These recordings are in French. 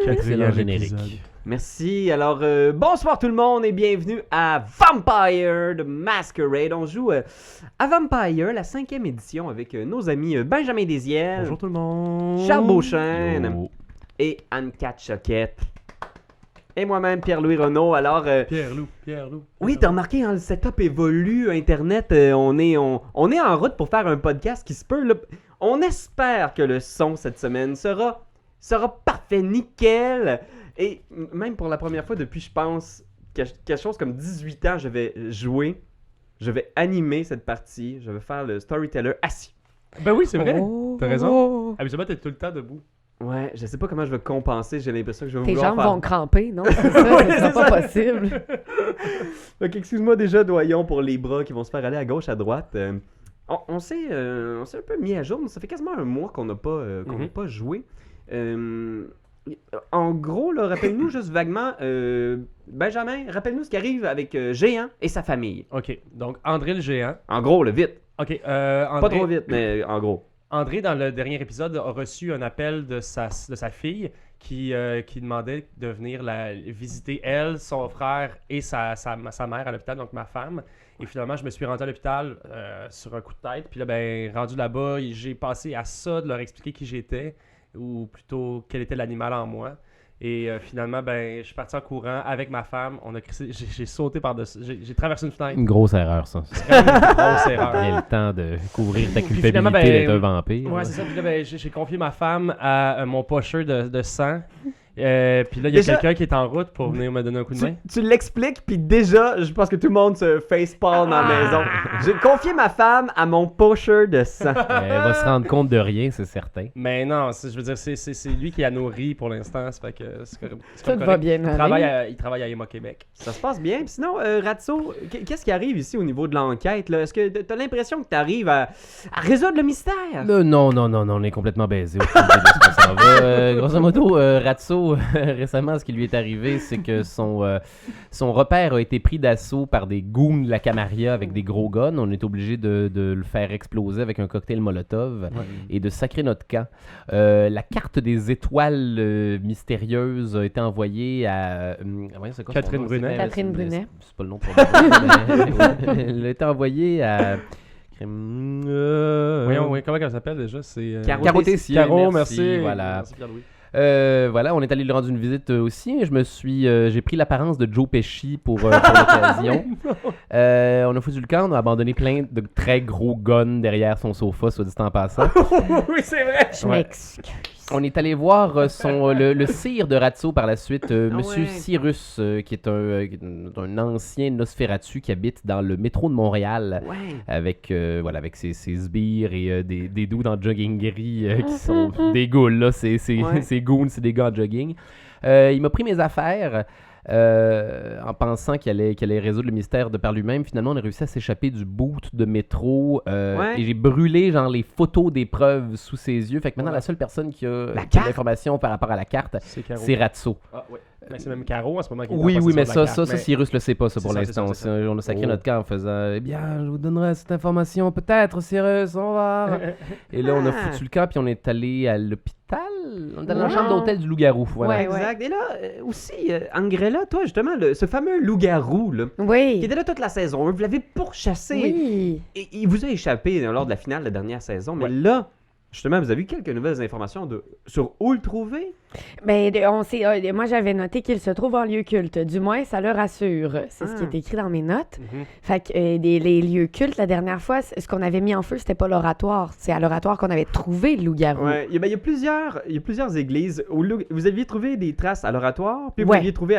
Quatrième générique. Merci. Alors, bonsoir tout le monde et bienvenue à Vampire the Masquerade. On joue à Vampire, la 5e édition, avec nos amis Benjamin Desiel. Bonjour tout le monde. Charles Beauchesne. Yo. Et Anne-Cat Choquette. Et moi-même, Pierre-Louis Renaud. Alors, Pierre-Loup. oui, t'as remarqué, hein, le setup évolue, Internet, on est en route pour faire un podcast qui se peut. Là. On espère que le son cette semaine sera parfait, nickel. Et même pour la première fois depuis, je pense, quelque chose comme 18 ans, je vais jouer, je vais animer cette partie, je vais faire le storyteller assis. Ben oui, c'est vrai. T'as raison. Oh. Habituellement, t'es tout le temps debout. Ouais, je sais pas comment je vais compenser, j'ai l'impression que je vais Tes vouloir jambes faire... vont cramper, non? C'est ça, Oui, c'est c'est pas ça. possible. Donc, excuse-moi déjà, doyon, pour les bras qui vont se faire aller à gauche, à droite. On s'est un peu mis à jour, mais ça fait quasiment un mois qu'on n'a pas joué. En gros, là, rappelle-nous juste vaguement, Benjamin, rappelle-nous ce qui arrive avec Géant et sa famille. OK, donc André le géant. En gros, le vite. OK, Pas André, trop vite, mais en gros. André, dans le dernier épisode, a reçu un appel de sa fille qui demandait de venir visiter elle, son frère et sa mère à l'hôpital, donc ma femme. Et finalement, je me suis rendu à l'hôpital sur un coup de tête. Puis là, ben, rendu là-bas, j'ai passé à ça de leur expliquer qui j'étais, ou plutôt quel était l'animal en moi. Et finalement, ben, je suis parti en courant avec ma femme. On a crissé, j'ai sauté par-dessus, j'ai traversé une fenêtre. Une grosse erreur, ça. C'est vraiment une grosse erreur. Il y a le temps de couvrir ta Puis culpabilité finalement, ben, d'être un vampire. Ouais, c'est ça. Puis là, ben, j'ai confié ma femme à mon pocheur de sang. Puis là, il y a Déjà- quelqu'un qui est en route pour venir me donner un coup de main. Tu l'expliques, puis déjà, je pense que tout le monde se facepalm dans la maison. J'ai confié ma femme à mon pocheur de sang. Elle va se rendre compte de rien, c'est certain. Mais non, je veux dire, c'est lui qui a nourri pour l'instant. Ça fait que c'est Tout correct. va bien Il travaille à Emma Québec. Ça se passe bien. Puis sinon, Ratso, qu'est-ce qui arrive ici au niveau de l'enquête, là? Est-ce que t'as l'impression que t'arrives à résoudre le mystère? Non, on est complètement baisé. Aucune idée de ce que ça va. Grosso modo, Ratso, récemment, ce qui lui est arrivé, c'est que son repère a été pris d'assaut par des goons de la Camarilla avec des gros guns. On est obligé de le faire exploser avec un cocktail Molotov et de sacrer notre camp. La carte des étoiles mystérieuses a été envoyée à... voyons, c'est quoi son Catherine nom? Brunet. C'est- Catherine c'est- Brunet. C'est pas le nom pour moi. Elle a été envoyée à... Voyons, oui, comment elle s'appelle déjà? C'est Caro Tessier, Caro, merci. Voilà. Merci, Pierre-Louis. Voilà, on est allé lui rendre une visite aussi. J'ai pris l'apparence de Joe Pesci pour l'occasion. On a foutu le camp, on a abandonné plein de très gros guns derrière son sofa, soit dit en passant. Oui, c'est vrai! Je Ouais. m'excuse. On est allé voir le sire de Ratso par la suite, Monsieur ouais. Cyrus, qui est un ancien Nosferatu qui habite dans le métro de Montréal. Ouais. Avec ses sbires et des dudes en jogging gris qui sont des ghouls, là. C'est Ouais. goons, c'est des gars en jogging. Il m'a pris mes affaires en pensant qu'il allait résoudre le mystère de par lui-même. Finalement, on a réussi à s'échapper du boot de métro Ouais. et j'ai brûlé genre les photos des preuves sous ses yeux. Fait que maintenant, Ouais. la seule personne qui a carte? l'information par rapport à la carte, C'est Caro. c'est Ratso. Ah, ouais. Mais c'est même Caro en ce moment qui est en Oui, possession mais de la ça, carte, mais- Cyrus le sait pas, ça, C'est pour ça, l'instant. c'est ça. On a sacré Oh. notre camp en faisant « Eh bien, je vous donnerai cette information, peut-être, Cyrus, on va... » Et là, on a foutu le camp, puis on est allé à l'hôpital. On est allé dans la chambre d'hôtel du loup-garou, voilà. Ouais. Exact. Et là, aussi, Angrella, toi, justement, ce fameux loup-garou, là, qui Oui. était là toute la saison 1, vous l'avez pourchassé. Oui. Et il vous a échappé lors de la finale de la dernière saison, mais là, justement, vous avez eu quelques nouvelles informations sur où le trouver. Ben, moi, j'avais noté qu'il se trouve en lieu culte. Du moins, ça le rassure. C'est ce qui est écrit dans mes notes. Mhm. Fait que les lieux cultes, la dernière fois, ce qu'on avait mis en feu, c'était pas l'oratoire. C'est à l'oratoire qu'on avait trouvé le loup-garou. Ouais, il y a plusieurs églises où vous aviez trouvé des traces à l'oratoire, puis vous Ouais. l'aviez trouvé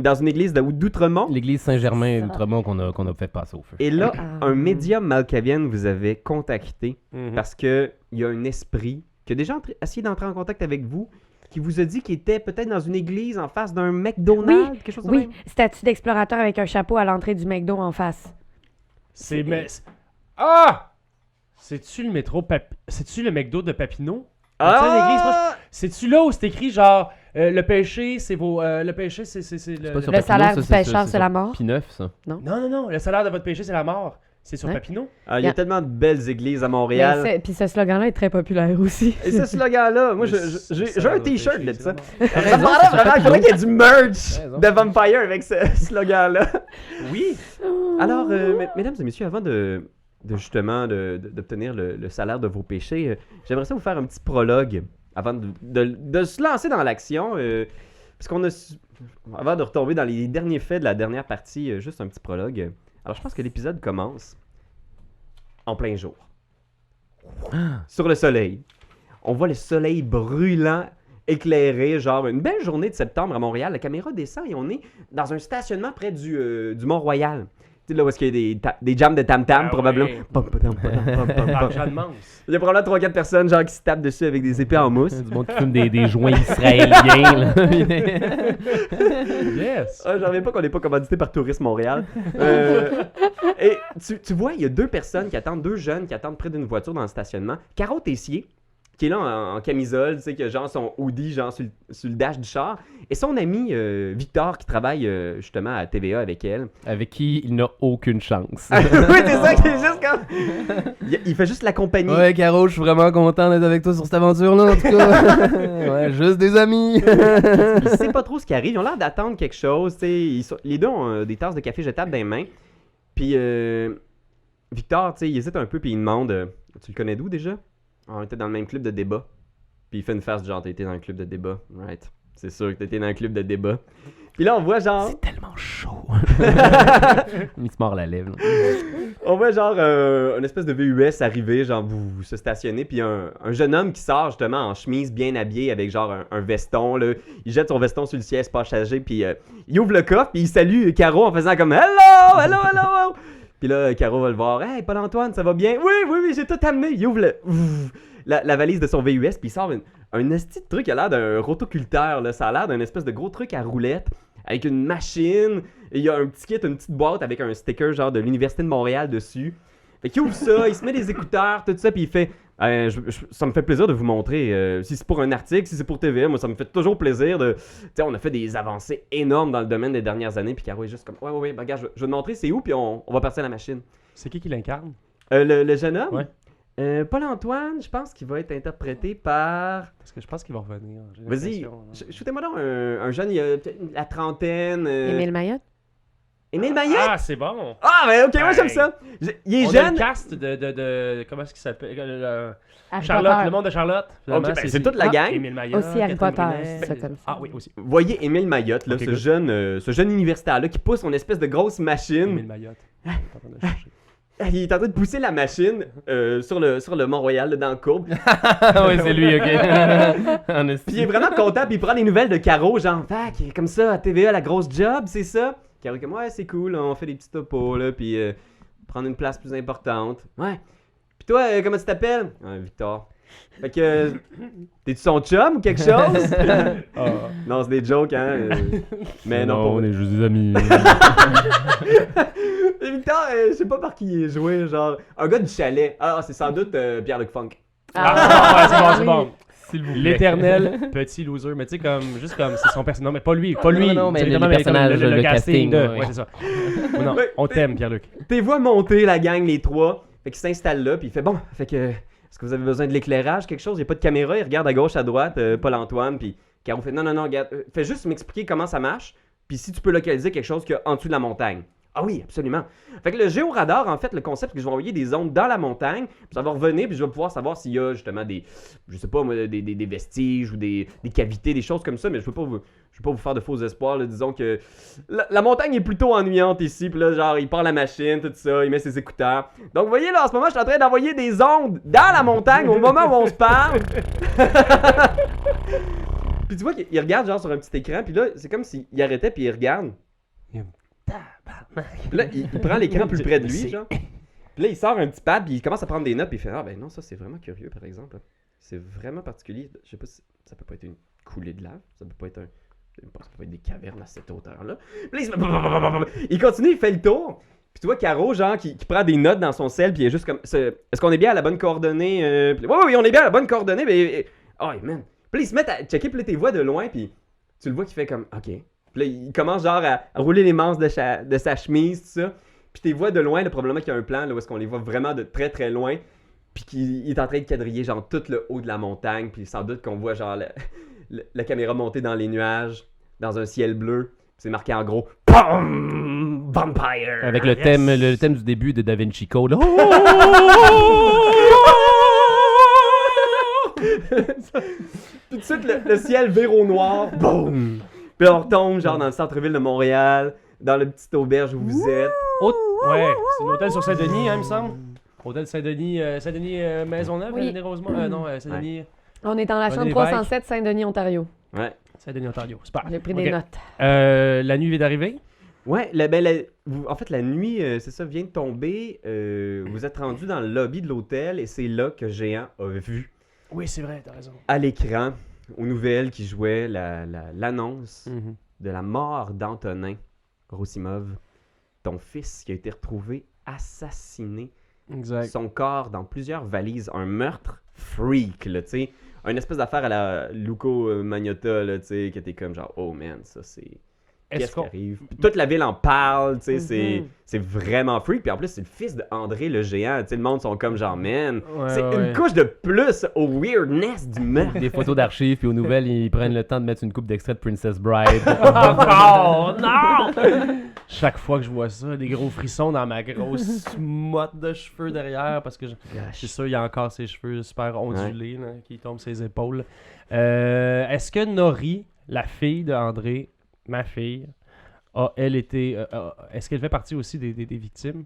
dans une église d'Outremont. L'église Saint-Germain C'est ça. d'Outremont qu'on a fait passer au feu. Et là, Ah. un médium malkavienne vous avait contacté Mhm. parce que il y a un esprit qui a déjà essayé d'entrer en contact avec vous, qui vous a dit qu'il était peut-être dans une église en face d'un McDonald's, quelque chose de Oui, même. statue d'explorateur avec un chapeau à l'entrée du McDo en face. Ah! C'est-tu le métro C'est-tu le McDo de Papineau? l'église, moi, C'est-tu là où c'est écrit genre le péché, c'est vos. Le péché, c'est pas sur Le Papineau, salaire ça, du pêcheur, c'est c'est la mort. P9, ça. Non, le salaire de votre péché, c'est la mort. C'est sur Ouais. Papineau? Il y a Yeah. tellement de belles églises à Montréal. Puis ce slogan-là est très populaire aussi. Et ce slogan-là, moi, j'ai Ça un doit t-shirt pêcher, de c'est ça. bon. Ça me paraît vraiment, il faudrait qu'il y ait du merch Raison. de Vampire avec ce slogan-là. Oui. Alors, mesdames et messieurs, avant justement d'obtenir le salaire de vos péchés, j'aimerais ça vous faire un petit prologue avant de se lancer dans l'action. Parce qu'on a... Avant de retomber dans les derniers faits de la dernière partie, juste un petit prologue. Alors, je pense que l'épisode commence en plein jour. Sur le soleil. On voit le soleil brûlant, éclairé, genre une belle journée de septembre à Montréal. La caméra descend et on est dans un stationnement près du Mont-Royal. Tu sais, là où est-ce qu'il y a des jams de tam-tam, Ah probablement. ouais. Pom, pom, pom, pom, pom, Par pom. Jeanne Mance. Il y a probablement 3-4 personnes genre qui se tapent dessus avec des épées en mousse. Du monde qui fume des joints israéliens. Là. Yes. Ah, j'en reviens pas qu'on n'est pas commandité par Tourisme Montréal. Et tu vois, il y a deux jeunes qui attendent près d'une voiture dans le stationnement. Caro Tessier, qui est là en camisole, tu sais, qui a genre son hoodie genre sur le dash du char. Et son ami Victor, qui travaille justement à TVA avec elle. Avec qui il n'a aucune chance. Oui, c'est ça qui est juste comme... Il fait juste l'accompagner. Ouais, Caro, je suis vraiment content d'être avec toi sur cette aventure-là, en tout cas. Ouais, juste des amis. Il sait pas trop ce qui arrive. Ils ont l'air d'attendre quelque chose. Tu sais, les deux ont des tasses de café jetables dans les mains. Puis Victor, tu sais, il hésite un peu puis il demande tu le connais d'où déjà? On était dans le même club de débat. Puis il fait une face du genre t'as été dans le club de débat. Right. C'est sûr que t'étais dans le club de débat. Puis là, on voit genre... C'est tellement chaud. Il se mord la lèvre. Là. On voit genre une espèce de VUS arriver, genre vous se stationner, puis un jeune homme qui sort justement en chemise bien habillé avec genre un veston, là. Il jette son veston sur le siège passager, puis il ouvre le coffre, puis il salue Caro en faisant comme « Hello, hello, hello! » Puis là, Caro va le voir « Hey, Paul-Antoine, ça va bien? Oui, j'ai tout amené! » Il ouvre la valise de son VUS, puis il sort un esti de truc qui a l'air d'un rotoculteur, là. Ça a l'air d'un espèce de gros truc à roulette, avec une machine, et il y a un petit kit, une petite boîte avec un sticker genre de l'Université de Montréal dessus. Fait qu'il ouvre ça, il se met des écouteurs, tout ça, puis il fait ça me fait plaisir de vous montrer. Si c'est pour un article, si c'est pour TVA, moi ça me fait toujours plaisir de. Tu sais, on a fait des avancées énormes dans le domaine des dernières années, puis Caro est juste comme ouais, ben, regarde, je vais te montrer c'est où, puis on va partir à la machine. C'est qui l'incarne? Le jeune homme Ouais. Paul-Antoine, je pense qu'il va être interprété par. Parce que je pense qu'il va revenir. J'ai Vas-y, l'impression, hein. shootez-moi donc un jeune, il a peut-être la trentaine. Émile Mayotte? Émile Mayotte? Ah, c'est bon! Ah, ben ok, moi j'aime Hey. ça. Il est On a jeune. le cast de comment est-ce qu'il s'appelle? Harry Charlotte, Potter. le monde de Charlotte. Finalement, Ok, ben, c'est toute la gang. Émile Mayotte, Aussi Harry Catherine Potter, Brunet. c'est ça comme ça. Ah oui, aussi. Voyez Émile Mayotte, là, Ok, ce good. jeune universitaire-là qui pousse son espèce de grosse machine. Émile Mayotte. Je suis en train de chercher. Il est en train de pousser la machine sur le Mont-Royal, là, dans le courbe. Oui, c'est lui, ok. En Puis esti. il est vraiment content, puis il prend des nouvelles de Caro, genre, fac, comme ça, à TVA, la grosse job, c'est ça? Caro est comme, ouais, c'est cool, on fait des petits topos, là, puis prendre une place plus importante. Ouais. Puis toi, comment tu t'appelles? Victor. Fait que, t'es-tu son chum ou quelque chose? Ah. Non, c'est des jokes, hein. Mais non, pas on est juste des amis. Et Victor, je sais pas par qui il est joué, genre, un gars du chalet. Ah, c'est sans doute Pierre-Luc Funk. Ah, ouais, c'est bon. S'il vous plaît. L'éternel petit loser, mais tu sais, juste comme c'est son personnage. Non, mais pas lui, Non, mais c'est le évidemment, personnage, comme le casting, de. ouais. Ouais, c'est ça. Non, Ouais, on t'aime, Pierre-Luc. T'es vois monter la gang, les trois. Fait qu'il s'installe là, puis il fait bon, fait que. Est-ce que vous avez besoin de l'éclairage, quelque chose? Il n'y a pas de caméra, il regarde à gauche, à droite, Paul-Antoine, puis Caro fait non, regarde, fais juste m'expliquer comment ça marche, puis si tu peux localiser quelque chose qu'il y a en dessous de la montagne. Ah oui, absolument. Fait que le géoradar, en fait, le concept, c'est que je vais envoyer des ondes dans la montagne, puis ça va revenir, puis je vais pouvoir savoir s'il y a justement des, je sais pas moi, des vestiges ou des cavités, des choses comme ça, mais je veux pas vous faire de faux espoirs, là. Disons que la montagne est plutôt ennuyante ici, puis là, genre, il part la machine, tout ça, il met ses écouteurs. Donc, vous voyez, là, en ce moment, je suis en train d'envoyer des ondes dans la montagne au moment où on se parle. Puis tu vois qu'il regarde, genre, sur un petit écran, puis là, c'est comme s'il arrêtait, puis il regarde. Puis là, il prend l'écran plus près de lui, genre. Puis là, il sort un petit pad, puis il commence à prendre des notes, puis il fait ah ben non, ça c'est vraiment curieux, par exemple. C'est vraiment particulier. Je sais pas si ça peut pas être une coulée de lave, ça peut pas être ça peut être des cavernes à cette hauteur-là. Puis là, il continue, il fait le tour. Puis tu vois Caro, genre, qui prend des notes dans son sel, puis il est juste comme est-ce qu'on est bien à la bonne coordonnée? Oui, on est bien à la bonne coordonnée, mais oh man. Puis là, ils se mettent à checker, puis là, tes voix de loin, puis tu le vois qui fait comme ok. Puis là, il commence genre à rouler les manches de sa chemise, tout ça. Puis tu les vois de loin, là, probablement qu'il y a un plan là, où est-ce qu'on les voit vraiment de très très loin. Puis qu'il est en train de quadriller genre tout le haut de la montagne. Puis sans doute qu'on voit genre la caméra monter dans les nuages, dans un ciel bleu. Puis c'est marqué en gros POM! Vampire! Avec le thème du début de Da Vinci Code. là. Tout de suite, le ciel vire au noir. Boum! Puis on retombe genre dans le centre-ville de Montréal, dans le petit auberge où vous êtes. Ouais, c'est l'hôtel sur Saint-Denis, hein, il me semble. Hôtel Saint-Denis, Maisonneuve, Oui. Saint-Denis Rosemont. Non, Saint-Denis. On est dans la chambre René 307 Saint-Denis, Ontario. Ouais. Saint-Denis, Ontario. Super. J'ai pris Ok. des notes. La nuit vient d'arriver. Ouais, en fait, la nuit, c'est ça, vient de tomber. Vous êtes rendu dans le lobby de l'hôtel et c'est là que Géant a vu Oui, c'est vrai, t'as raison. à l'écran, aux nouvelles qui jouaient l'annonce de la mort d'Antonin Rousimov, ton fils qui a été retrouvé assassiné, Exact. son corps dans plusieurs valises, un meurtre freak, là, tu sais, une espèce d'affaire à la Luco Magnotta, là, tu sais, qui était comme genre, oh man, ça c'est... Est-ce Qu'est-ce qui qu'on... arrive? Puis toute la ville en parle, tu sais, Mhm. c'est vraiment freak. Puis en plus, c'est le fils d'André le géant, tu sais, le monde sont comme genre, man, Ouais, c'est ouais. une couche de plus au weirdness du meurtre. Des photos d'archives, puis aux nouvelles, ils prennent le temps de mettre une coupe d'extrait de Princess Bride. Oh non! Chaque fois que je vois ça, des gros frissons dans ma grosse motte de cheveux derrière parce que je suis sûr il y a encore ses cheveux super ondulés là, qui tombent ses épaules. Est-ce que Nori, la fille de André, ma fille, elle été. Est-ce qu'elle fait partie aussi des victimes?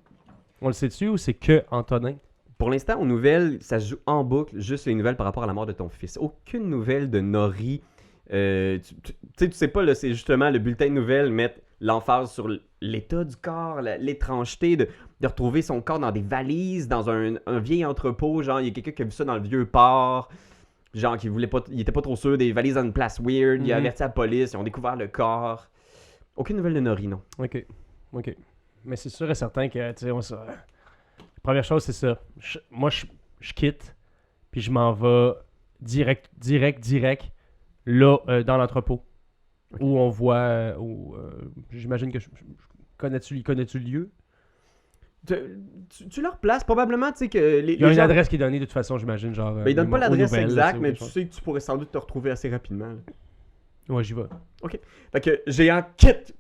On le sait-tu ou c'est que Antonin? Pour l'instant, aux nouvelles, ça se joue en boucle, juste les nouvelles par rapport à la mort de ton fils. Aucune nouvelle de Nori. Tu sais pas, là, c'est justement le bulletin de nouvelles mettre l'emphase sur l'état du corps, l'étrangeté de retrouver son corps dans des valises, dans un vieil entrepôt. Genre, il y a quelqu'un qui a vu ça dans le vieux port. Genre, il était pas trop sûr des valises dans une place weird. Il a averti la police, ils ont découvert le corps. Aucune nouvelle de Nori, non. Ok. Mais c'est sûr et certain que, tu sais, première chose, c'est ça. Moi, je quitte, puis je m'en vais direct, là, dans l'entrepôt. Ok. Où on voit, j'imagine que connais-tu le lieu? Tu leur places probablement, tu sais, que les Il y a une gens... adresse qui est donnée de toute façon, j'imagine, genre... Ben, ils donnent pas aux l'adresse nouvelles, exacte, là, mais tu tu sais, sais que tu pourrais sans doute te retrouver assez rapidement. Là. Ouais, j'y vais. Fait que Géant quitte.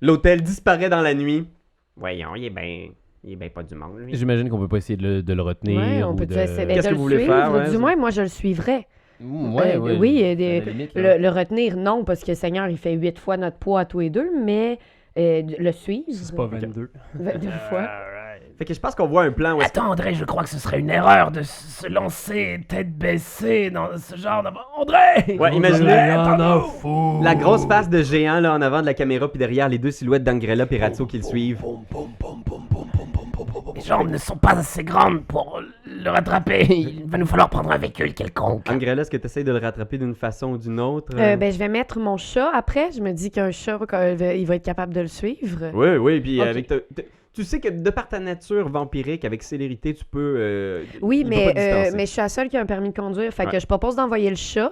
L'hôtel disparaît dans la nuit. Voyons, il est bien pas du monde, lui. J'imagine qu'on peut pas essayer de le retenir. Ouais, on ou peut de... essayer Qu'est-ce de que le vous voulez suivre. faire, ouais, Du c'est- moins, moi, je le suivrais. Ouais, ouais. Oui, à la limite, là. le retenir, non, parce que le Seigneur, il fait 8 fois notre poids à tous les deux, mais le suivre... C'est pas 22. 22 fois. Fait que je pense qu'on voit un plan où est-ce Attends, André, je crois que ce serait une erreur de se lancer tête baissée dans ce genre de... André! Ouais, imaginez la grosse face face de Géant là en avant de la caméra puis derrière les deux silhouettes d'Angrella et Ratso qui le suivent. Les jambes ne sont pas assez grandes pour le rattraper. Il va nous falloir prendre un véhicule quelconque. Angrella, est-ce que tu essaies de le rattraper d'une façon ou d'une autre? Ben, je vais mettre mon chat après. Je me dis qu'un chat, il va être capable de le suivre. Oui, puis Ok. avec tu sais que de par ta nature vampirique, avec célérité, tu peux... Oui, il va pas te distancer. mais je suis la seule qui a un permis de conduire. Fait Ouais. que je propose d'envoyer le chat,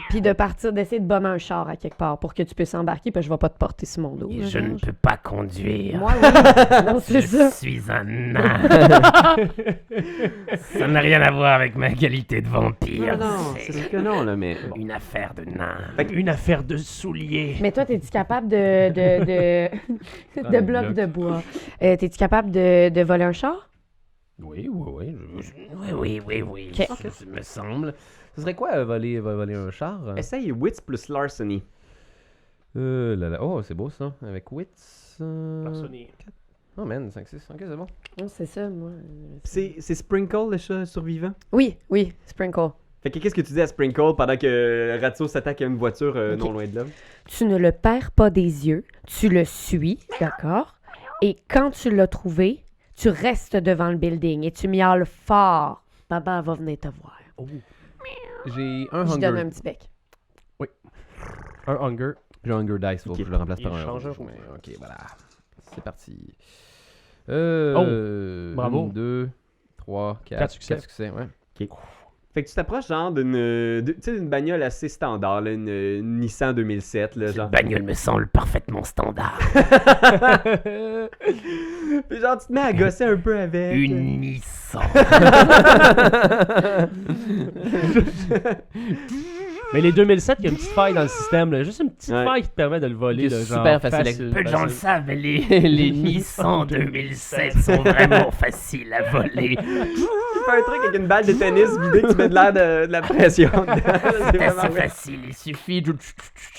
puis de partir, d'essayer de bomber un char à quelque part pour que tu puisses embarquer, puis je vais pas te porter sur mon dos. Et là, je ne genre. peux pas conduire. Moi, oui. Non, c'est Je ça. suis un nain. Ça n'a rien à voir avec ma qualité de vampire. Non, c'est sûr que non, là, mais... bon. Une affaire de nain. Une affaire de souliers. Mais toi, t'es-tu capable de des blocs blocs. de bois? T'es-tu capable de voler un char? Oui. Oui. Ok. Ça me semble. Ce serait quoi voler un char? Essaye Wits plus Larceny. Oh, c'est beau ça. Avec Wits. Personnier. Oh man, 5-6. Ok, c'est bon. Non, c'est ça, moi. C'est Sprinkle, le chat survivant? Oui, Sprinkle. Fait que qu'est-ce que tu dis à Sprinkle pendant que Ratso s'attaque à une voiture non loin de là? Tu ne le perds pas des yeux, tu le suis, d'accord? Et quand tu l'as trouvé, tu restes devant le building et tu miaules fort. Baba va venir te voir. J'ai un Je donne un Hunger. petit bec. Un hunger. J'ai un Hunger Dice, faut que Ok. je le remplace Il par un change rouge, un mais ok, voilà. C'est parti. Bravo. 1, 2, 3, 4. Quatre succès. 4 succès, ouais. Fait que tu t'approches genre d'une bagnole assez standard, là, une Nissan 2007, là, Cette genre. bagnole me semble parfaitement standard. Puis genre, tu te mets à gosser un peu avec. Une Nissan. Mais les 2007, il y a une petite faille dans le système, là. Juste une petite Ouais. faille qui te permet de le voler. C'est Là, genre, super facile. Peu de gens le savent, mais les Nissan 2007 sont vraiment faciles à voler. Tu fais un truc avec une balle de tennis vidée que tu mets de l'air de la pression dedans. C'est C'est vraiment assez vrai. facile, il suffit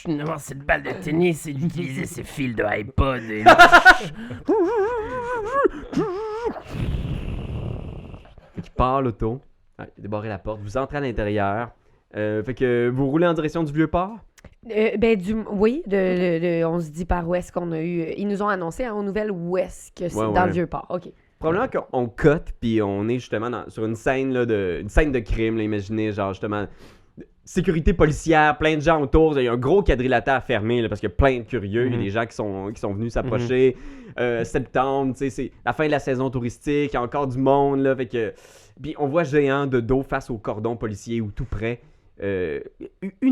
d'avoir cette balle de tennis et d'utiliser ses fils de iPod. Et... Fait qu'il part l'auto. Ouais, il a débarré la porte. Vous entrez à l'intérieur. Fait que vous roulez en direction du Vieux-Port. Oui, on se dit par où est-ce qu'on a eu. Ils nous ont annoncé aux nouvelles où est-ce que c'est Ouais, dans ouais. le Vieux-Port. OK. Probablement qu'on cote, puis on est justement sur une scène, là, une scène de crime. Là, imaginez, genre justement, sécurité policière, plein de gens autour. Il y a un gros quadrilatère fermé là, parce qu'il y a plein de curieux. Il y a des gens qui sont venus s'approcher. Septembre, tu sais, c'est la fin de la saison touristique. Il y a encore du monde. Là, fait que... Puis on voit Géant de dos face au cordon policier ou tout près. 1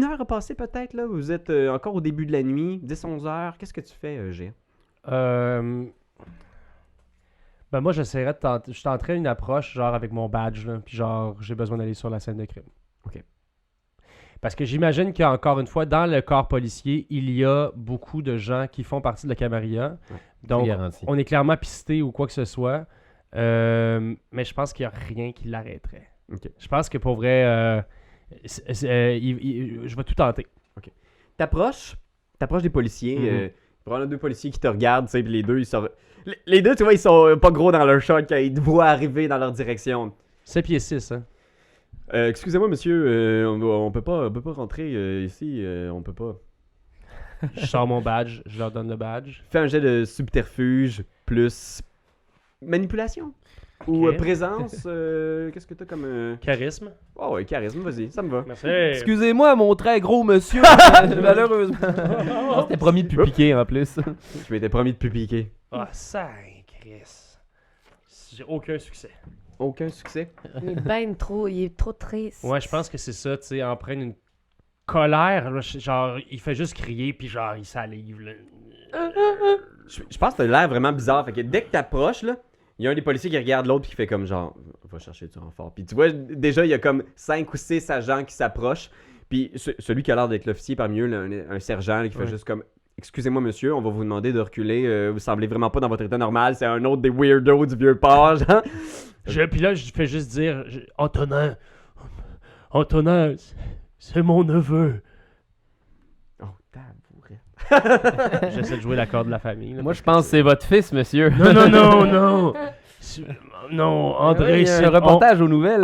heure a passé peut-être, là. Vous êtes encore au début de la nuit, 10-11 heures. Qu'est-ce que tu fais, Géant? Ben moi, j'essaierais de tenter. Je tenterais une approche, genre avec mon badge, là, puis genre, j'ai besoin d'aller sur la scène de crime. Ok. Parce que j'imagine qu'encore une fois, dans le corps policier, il y a beaucoup de gens qui font partie de la Camarilla. Donc, garanti. on est clairement pisté ou quoi que ce soit. Mais je pense qu'il n'y a rien qui l'arrêterait. Ok. Je pense que pour vrai, je vais tout tenter. T'approches des policiers. Mhm. Probablement 2 policiers qui te regardent, tu sais, puis les deux, ils sont... Les deux, tu vois, ils sont pas gros dans leur shot quand ils te voient arriver dans leur direction. 7 pieds 6, hein. Excusez-moi, monsieur, on peut pas rentrer ici, on peut pas. Je sors mon badge, je leur donne le badge. Fais un jet de subterfuge plus manipulation. Ou Ok. présence, qu'est-ce que t'as comme... Charisme. Oh ouais, charisme, vas-y, ça me va. Merci. Excusez-moi, mon très gros monsieur. Malheureusement. On s'était promis de plus piquer en plus. Je m'étais promis de plus piquer. Ah, ça, Chris. J'ai aucun succès. Aucun succès. Il est trop triste. Ouais, je pense que c'est ça, tu sais, empreint une colère, là, genre, il fait juste crier, puis genre, il salive, là. Je pense que t'as l'air vraiment bizarre. Fait que dès que t'approches, là, il y a un des policiers qui regarde l'autre puis qui fait comme genre, va chercher du renfort. Puis tu vois, déjà, il y a comme 5 ou 6 agents qui s'approchent. Puis celui qui a l'air d'être l'officier parmi eux, là, un sergent là, qui fait Ouais. juste comme, excusez-moi monsieur, on va vous demander de reculer. Vous semblez vraiment pas dans votre état normal. C'est un autre des weirdos du Vieux-Port, genre. Puis là, je fais juste dire, Antonin, c'est mon neveu. Oh, tabouret. J'essaie de jouer l'accord de la famille. Là, Moi, je pense que c'est votre fils, monsieur. Non. Non, André, Il y a c'est un reportage aux nouvelles.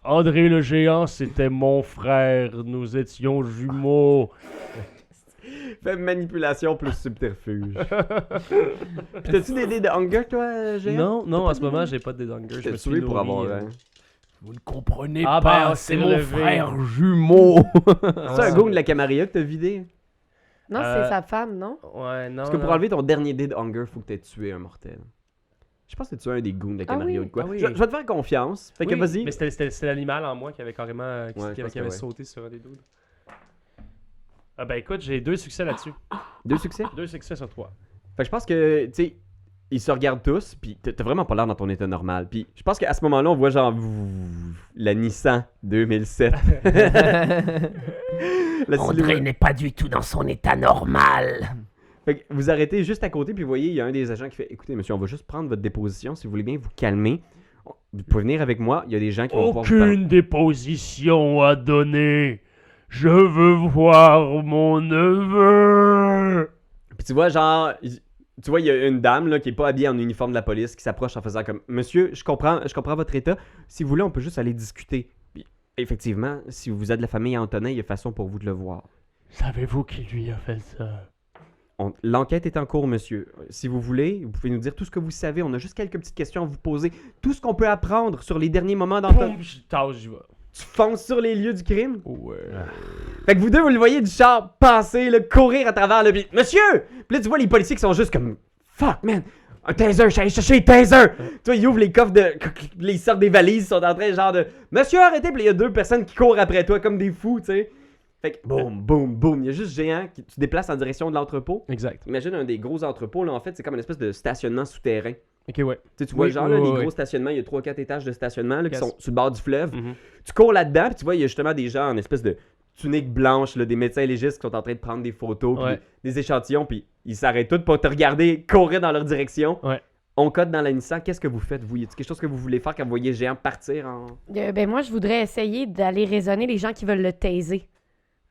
André le géant, c'était mon frère. Nous étions jumeaux. Fais manipulation plus subterfuge. Puis t'as-tu des dés de hunger, toi, Géant? Non, en ce moment, j'ai pas de déshunger. Je T'es me suis tué pour nourri, avoir... hein. Vous ne comprenez Ah, pas, ben, c'est c'est mon relevé. frère jumeau. C'est un goon de la Camarilla que t'as vidé? Non, c'est sa femme, non? Ouais, non. Parce que pour enlever ton dernier dé de hunger, faut que t'aies tué un mortel. Je pense que tu es un des goons de la Ah Camarilla oui? ou de quoi. Ah oui. Je vais te faire confiance. Fait que Oui, vas-y. Mais c'était l'animal en moi qui avait carrément qui Ouais, je avait, pense qui avait que ouais. sauté sur un des dudes. Ah ben écoute, j'ai 2 succès là-dessus. 2 succès. 2 succès sur 3. Fait que je pense que, tu sais, ils se regardent tous, puis t'as vraiment pas l'air dans ton état normal. Puis je pense qu'à ce moment-là, on voit genre la Nissan 2007. La André silhouette. n'est pas du tout dans son état normal. Fait que vous arrêtez juste à côté, puis vous voyez, il y a un des agents qui fait, écoutez, monsieur, on va juste prendre votre déposition, si vous voulez bien vous calmer. Vous pouvez venir avec moi, il y a des gens qui vont pouvoir vous parler. Aucune déposition à donner. Je veux voir mon neveu. Puis tu vois, genre, tu vois, il y a une dame là, qui est pas habillée en uniforme de la police qui s'approche en faisant comme, monsieur, je comprends votre état. Si vous voulez, on peut juste aller discuter. Puis, effectivement, si vous êtes de la famille Antonin, il y a façon pour vous de le voir. Savez-vous qui lui a fait ça? L'enquête est en cours, monsieur. Si vous voulez, vous pouvez nous dire tout ce que vous savez. On a juste quelques petites questions à vous poser. Tout ce qu'on peut apprendre sur les derniers moments d'Antonin. Boum, je tasse, j'y vais. Tu fonces sur les lieux du crime. Ouais. Fait que vous deux, vous le voyez du char passer, là, courir à travers le... Monsieur! Puis là, tu vois les policiers qui sont juste comme... Fuck, man! Un taser, j'allais chercher un taser! Tu vois, ils ouvrent les coffres ils sortent des valises, ils sont en train genre de Monsieur, arrêtez! Puis il y a 2 personnes qui courent après toi comme des fous, tu sais. Fait que boum, boum, boum. Il y a juste géant qui tu déplaces en direction de l'entrepôt. Exact. Imagine un des gros entrepôts, là, en fait, c'est comme une espèce de stationnement souterrain. Ok, ouais. Tu vois, Oui, genre, oui, là, oui, les oui. gros stationnements, il y a 3-4 étages de stationnement là, qui Yes. sont sur le bord du fleuve. Mhm. Tu cours là-dedans, puis tu vois, il y a justement des gens en espèce de tunique blanche, là, des médecins légistes qui sont en train de prendre des photos, puis Ouais. des échantillons, puis ils s'arrêtent tous pour te regarder courir dans leur direction. Ouais. On code dans la Nissan. Qu'est-ce que vous faites, vous? Y a-t-il quelque chose que vous voulez faire quand vous voyez géant partir en... Ben moi, je voudrais essayer d'aller raisonner les gens qui veulent le taiser.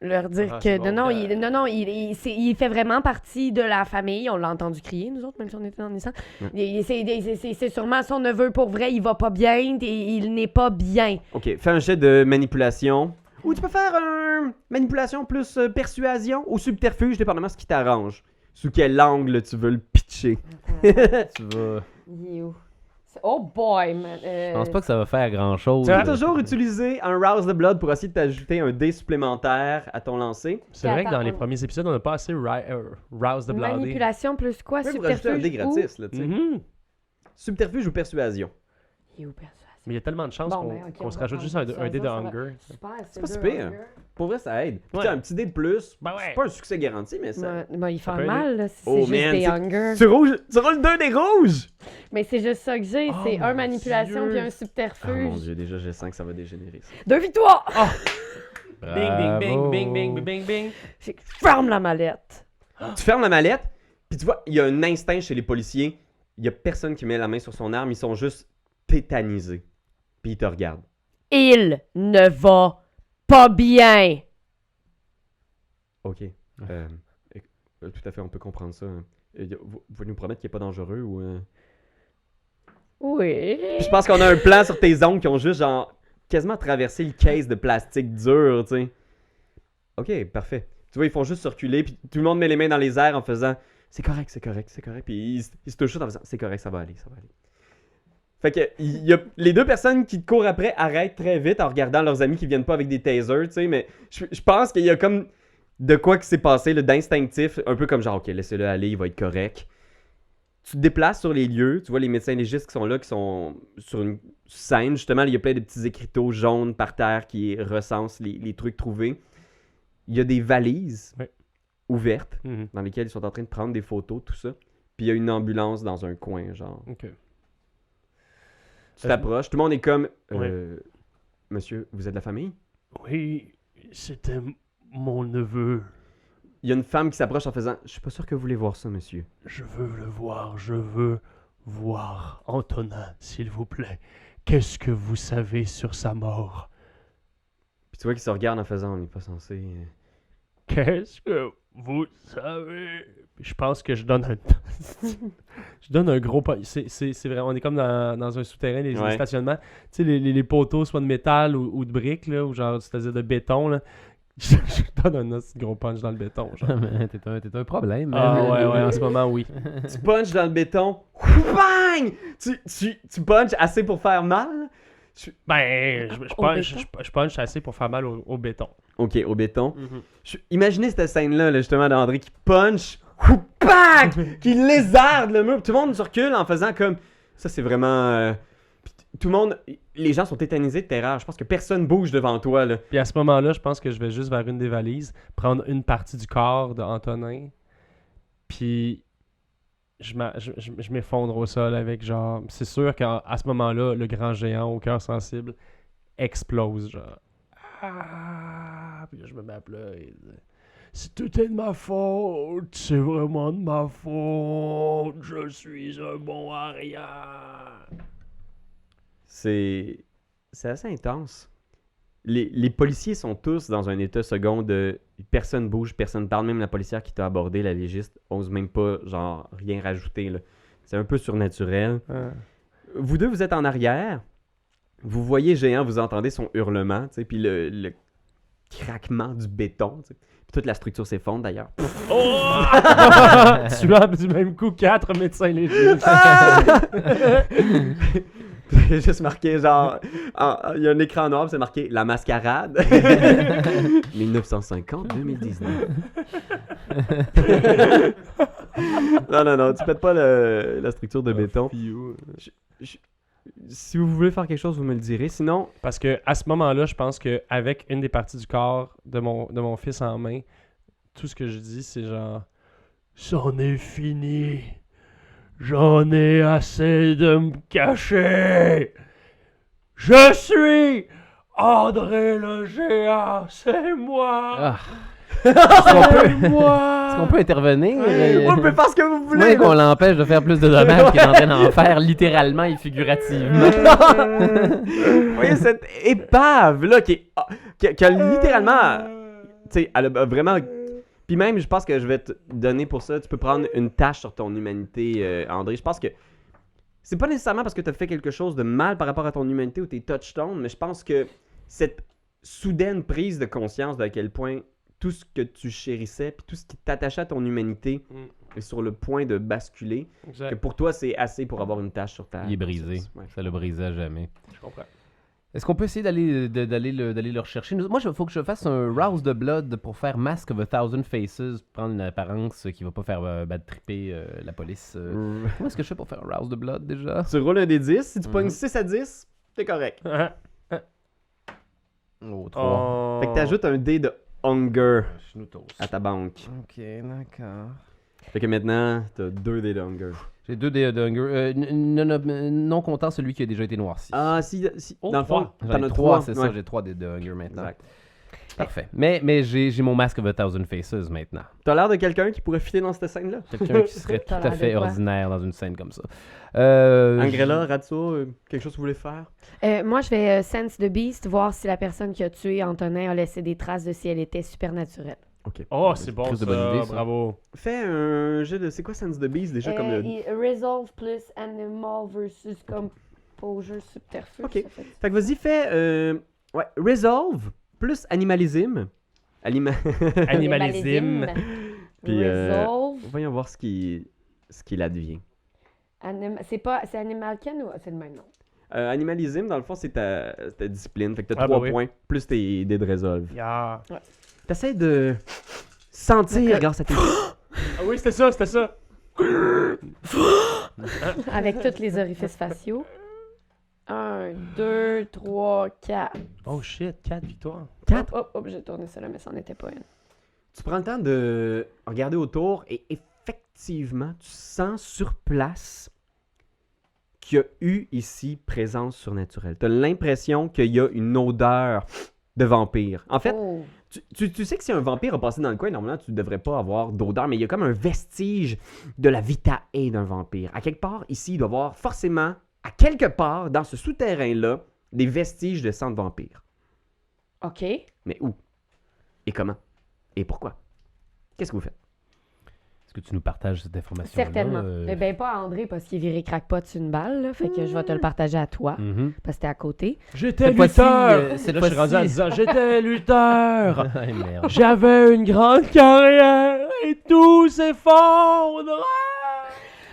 Leur dire Ah, que c'est bon. il fait vraiment partie de la famille. On l'a entendu crier, nous autres, même si on était dans Nissan. Ouais. C'est sûrement son neveu pour vrai. Il va pas bien. Il n'est pas bien. OK, fais un jet de manipulation. Ou tu peux faire un manipulation plus persuasion ou subterfuge, dépendamment de ce qui t'arrange. Sous quel angle tu veux le pitcher. Tu vas... Oh boy, man. Je pense pas que ça va faire grand-chose. Tu vas toujours utiliser un Rouse the Blood pour essayer de t'ajouter un dé supplémentaire à ton lancer. C'est vrai que Attends, dans les premiers épisodes, on n'a pas assez rouse the blood. Manipulation plus quoi? Tu peux rajouter un dé Subterfuge gratis, là, tu sais. Mhm. Subterfuge ou persuasion. ou persuasion? Mais il y a tellement de chances Bon, qu'on ben, ok, qu'on on se va rajoute prendre juste un dé de ça va. hunger. Super, C'est pas si pire. Pour vrai, ça aide. Puis Ouais. t'as un petit dé de plus. Ben ouais. C'est pas un succès garanti, mais ça... Il fait peut mal, là, si Oh, c'est juste man, des c'est- hunger. Tu roules 2 des rouges! Mais c'est juste ça que j'ai. Oh, C'est mon un manipulation Dieu. puis un Ah mon subterfuge. dieu, déjà je sens que ça va dégénérer. Ça. 2 victoires! Bing, bing, bing, bing, bing, bing, bing. Fait que je ferme la mallette. Tu fermes la mallette, puis tu vois, il y a un instinct chez les policiers. Il y a personne qui met la main sur son arme, ils sont juste tétanisés. Puis ils te regardent. Il ne va pas bien. OK. Tout à fait, on peut comprendre ça. Vous pouvez nous promettre qu'il n'est pas dangereux ou... Oui. Puis je pense qu'on a un plan sur tes ongles qui ont juste genre quasiment traversé le case de plastique dur, tu sais. OK, parfait. Tu vois, ils font juste circuler, puis tout le monde met les mains dans les airs en faisant « C'est correct, c'est correct, c'est correct », puis ils se touchent tous en faisant « C'est correct, ça va aller, ça va aller ». Fait que les 2 personnes qui te courent après arrêtent très vite en regardant leurs amis qui viennent pas avec des tasers, tu sais, mais je pense qu'il y a comme de quoi qui s'est passé, là, d'instinctif, un peu comme genre « Ok, laissez-le aller, il va être correct ». Tu te déplaces sur les lieux, tu vois les médecins légistes qui sont là, qui sont sur une scène, justement, il y a plein de petits écriteaux jaunes par terre qui recensent les trucs trouvés. Il y a des valises Ouais. ouvertes Mhm. dans lesquelles ils sont en train de prendre des photos, tout ça. Puis il y a une ambulance dans un coin, genre. Ok. Tu t'approches, tout le monde est comme Ouais. Monsieur, vous êtes de la famille? Oui, c'était mon neveu. Il y a une femme qui s'approche en faisant je suis pas sûr que vous voulez voir ça, monsieur. Je veux le voir, je veux voir. Antonin, s'il vous plaît, qu'est-ce que vous savez sur sa mort? Puis tu vois qu'ils se regardent en faisant on n'est pas censé. Qu'est-ce que vous savez? Je pense que je donne un... Je donne un gros... C'est vrai, on est comme dans un souterrain, les Ouais. stationnements. Tu sais, les poteaux, soit de métal ou de briques, là, ou genre, c'est-à-dire de béton, là. Je donne un aussi gros punch dans le béton, genre. Mais t'es un problème. Ah man. ouais, en ce moment, oui. Tu punches dans le béton. Bang! Tu punches assez pour faire mal? Ben, je Au punch, béton? je punch assez pour faire mal au béton. Ok, au béton. Mhm. Imaginez cette scène-là, là, justement, d'André qui punch, bang! Qui lézarde le mur. Tout le monde se recule en faisant comme. Ça, c'est vraiment. Puis tout le monde. Les gens sont tétanisés de terreur. Je pense que personne bouge devant toi, là. Puis à ce moment-là, je pense que je vais juste vers une des valises, prendre une partie du corps d'Antonin, puis je m'effondre au sol avec genre... C'est sûr qu'à ce moment-là, le grand géant au cœur sensible explose, genre. Ah! Puis là, je me mets à pleurer. C'est tout est de ma faute, c'est vraiment de ma faute. Je suis un bon à rien. C'est assez intense. Les policiers sont tous dans un état second de personne bouge, personne parle. Même la policière qui t'a abordé, la légiste, ose même pas genre rien rajouter, là. C'est un peu surnaturel. Ah. Vous deux, vous êtes en arrière. Vous voyez Géant, vous entendez son hurlement, tu sais, puis le craquement du béton, tu sais. Puis toute la structure s'effondre d'ailleurs. Tu as du même coup 4 médecins légistes. J'ai juste marqué genre, il y a un écran noir, puis c'est marqué La Mascarade 1950-2019. Non, tu pètes pas la structure de béton. Si vous voulez faire quelque chose, vous me le direz. Sinon, Parce que à ce moment-là, je pense qu'avec une des parties du corps de mon fils en main, tout ce que je dis, c'est genre... C'en est fini. J'en ai assez de me cacher. Je suis André le géant, c'est moi. Ah. Est-ce qu'on peut intervenir? on peut faire ce que vous voulez. Moins qu'on l'empêche de faire plus de dommages qu'il est en train d'en faire, littéralement et figurativement. Vous voyez cette épave là qui a littéralement, tu sais, elle a vraiment. Puis même, je pense que je vais te donner pour ça. Tu peux prendre une tâche sur ton humanité, André. Je pense que c'est pas nécessairement parce que tu as fait quelque chose de mal par rapport à ton humanité ou tes touchstones, mais je pense que cette soudaine prise de conscience de à quel point tout ce que tu chérissais puis tout ce qui t'attachait à ton humanité est sur le point de basculer, que Exact. pour toi c'est assez pour avoir une tâche sur ta. Il est brisé. Ouais. Ça l'a brisé à jamais. Je comprends. Est-ce qu'on peut essayer d'aller le rechercher? Moi, il faut que je fasse un Rouse de Blood pour faire Mask of a Thousand Faces, prendre une apparence qui va pas faire bad tripper la police. Comment est-ce que je fais pour faire un Rouse de Blood déjà? Tu roules un des 10, si tu pognes 6 à 10, t'es correct. Oh, 3. Fait que t'ajoutes un dé de hunger Schnoutos. à ta banque. Ok, d'accord. Fait que maintenant, t'as 2 dés de hunger. J'ai 2 dés de Hunger. Non comptant celui qui a déjà été noirci. Ah, si Oh, dans le fond, J'en t'en ai as 3, 3. c'est ça, j'ai 3 dés de Hunger maintenant. Exact. Parfait. Mais j'ai mon Mask of a Thousand Faces maintenant. T'as l'air de quelqu'un qui pourrait fitter dans cette scène-là. Quelqu'un qui serait tout T'as à l'air de fait quoi? ordinaire dans une scène comme ça. Angrella, Ratso, quelque chose que vous voulez faire? Moi, je vais Sense the Beast, voir si la personne qui a tué Antonin a laissé des traces de si elle était supernaturelle. Ok. Oh, c'est bon Crise ça, de bonne idée, ça. bravo. Fais un jeu de. C'est quoi Sense the Beast déjà comme le. Resolve plus Animal versus Composure Subterfuge. Ok. ça fait- Fait que vas-y, fais. Ouais, Resolve plus Animalism. Animalisme. Puis, Resolve. Voyons voir ce qu'il advient. C'est Animalken ou c'est le même nom? Animalism, dans le fond, c'est ta discipline. Fait que t'as Ah, 3 bah oui. points plus tes dés de Resolve. Yeah. T'essaies de sentir grâce à tes. Ah oui, c'était ça. Avec tous les orifices faciaux. 1, 2, 3, 4. Oh shit, 4 victoires. 4. Hop, j'ai tourné ça là, mais ça n'en était pas une. Tu prends le temps de regarder autour et effectivement, tu sens sur place qu'il y a eu ici présence surnaturelle. Tu as l'impression qu'il y a une odeur de vampire. En fait, Oh. tu sais que si un vampire a passé dans le coin, normalement, tu ne devrais pas avoir d'odeur, mais il y a comme un vestige de la vitae d'un vampire. À quelque part, ici, il doit y avoir forcément, à quelque part, dans ce souterrain-là, des vestiges de sang de vampire. OK. Mais où? Et comment? Et pourquoi? Qu'est-ce que vous faites? Est-ce que tu nous partages cette information? Certainement. Ben, pas à André parce qu'il est viré crackpot sur une balle, là, fait que je vais te le partager à toi parce que t'es à côté. J'étais Cette fois-ci, lutteur. cette Là, je suis rendu à fois-ci- 10 ans. J'étais lutteur. Ay, merde. J'avais une grande carrière et tout s'effondre.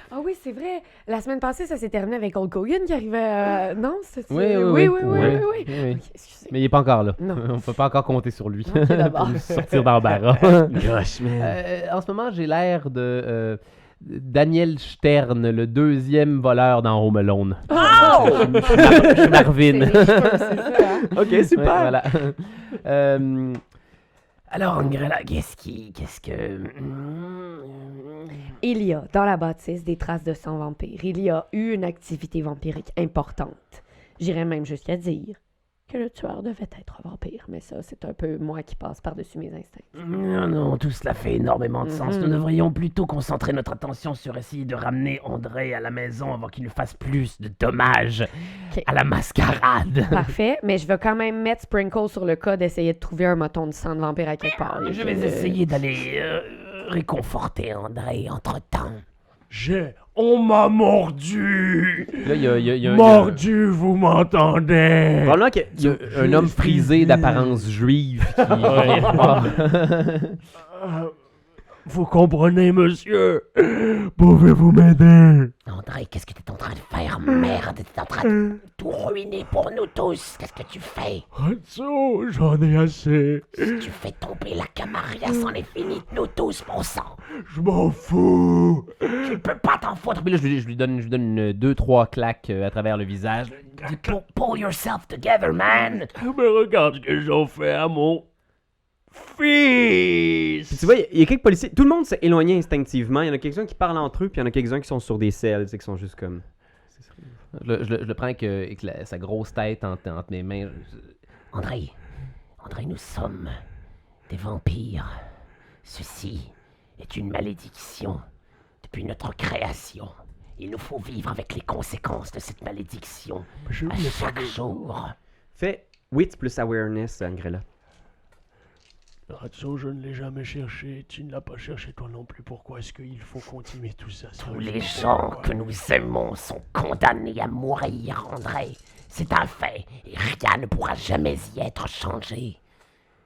Ah oui, c'est vrai. La semaine passée, ça s'est terminé avec Hulk Hogan qui arrivait. Non, c'est Oui. oui. Ok, excusez. Mais il n'est pas encore là. Non. On peut pas encore compter sur lui Ok, d'abord. pour nous sortir d'embarras. Gosh, man. En ce moment, j'ai l'air de Daniel Stern, le deuxième voleur dans Home Alone. Oh! Je suis Marvin. C'est les cheveux, c'est ça, hein? Ok, super. Ouais, voilà. Alors, Angrella, qu'est-ce que... Il y a dans la bâtisse des traces de sang vampire. Il y a eu une activité vampirique importante. J'irais même jusqu'à dire que le tueur devait être vampire. Mais ça, c'est un peu moi qui passe par-dessus mes instincts. Non, tout cela fait énormément de sens. Nous devrions plutôt concentrer notre attention sur essayer de ramener André à la maison avant qu'il ne fasse plus de dommages Ok. à la mascarade. Parfait, mais je vais quand même mettre Sprinkle sur le cas d'essayer de trouver un moton de sang de vampire à quelque part. Je vais essayer d'aller réconforter André entre-temps. On m'a mordu. Là, il y a Mordu, vous m'entendez? Probablement que. il y a un homme frisé d'apparence juive qui... Vous comprenez, monsieur? Pouvez-vous m'aider? André, qu'est-ce que t'es en train de faire? Merde, t'es en train de tout ruiner pour nous tous. Qu'est-ce que tu fais? Ratso, j'en ai assez. Si tu fais tomber la Camarilla, c'en est fini de nous tous, bon sang. Je m'en fous. Tu ne peux pas t'en foutre. Puis là, je lui donne 2-3 claques à travers le visage. Pull yourself together, man. Mais regarde ce que j'en fais à mon fils. Puis tu vois, il y a quelques policiers. Tout le monde s'est éloigné instinctivement. Il y en a quelques-uns qui parlent entre eux, puis il y en a quelques-uns qui sont sur des selles, qui sont juste comme. Je le prends avec sa grosse tête entre mes mains. André, nous sommes des vampires. Ceci est une malédiction depuis notre création. Il nous faut vivre avec les conséquences de cette malédiction à chaque jour. Fais wits plus awareness, Angrella. Ratso, je ne l'ai jamais cherché. Tu ne l'as pas cherché toi non plus. Pourquoi est-ce qu'il faut continuer tout ça? Tous les gens que nous aimons sont condamnés à mourir, André. C'est un fait, et rien ne pourra jamais y être changé.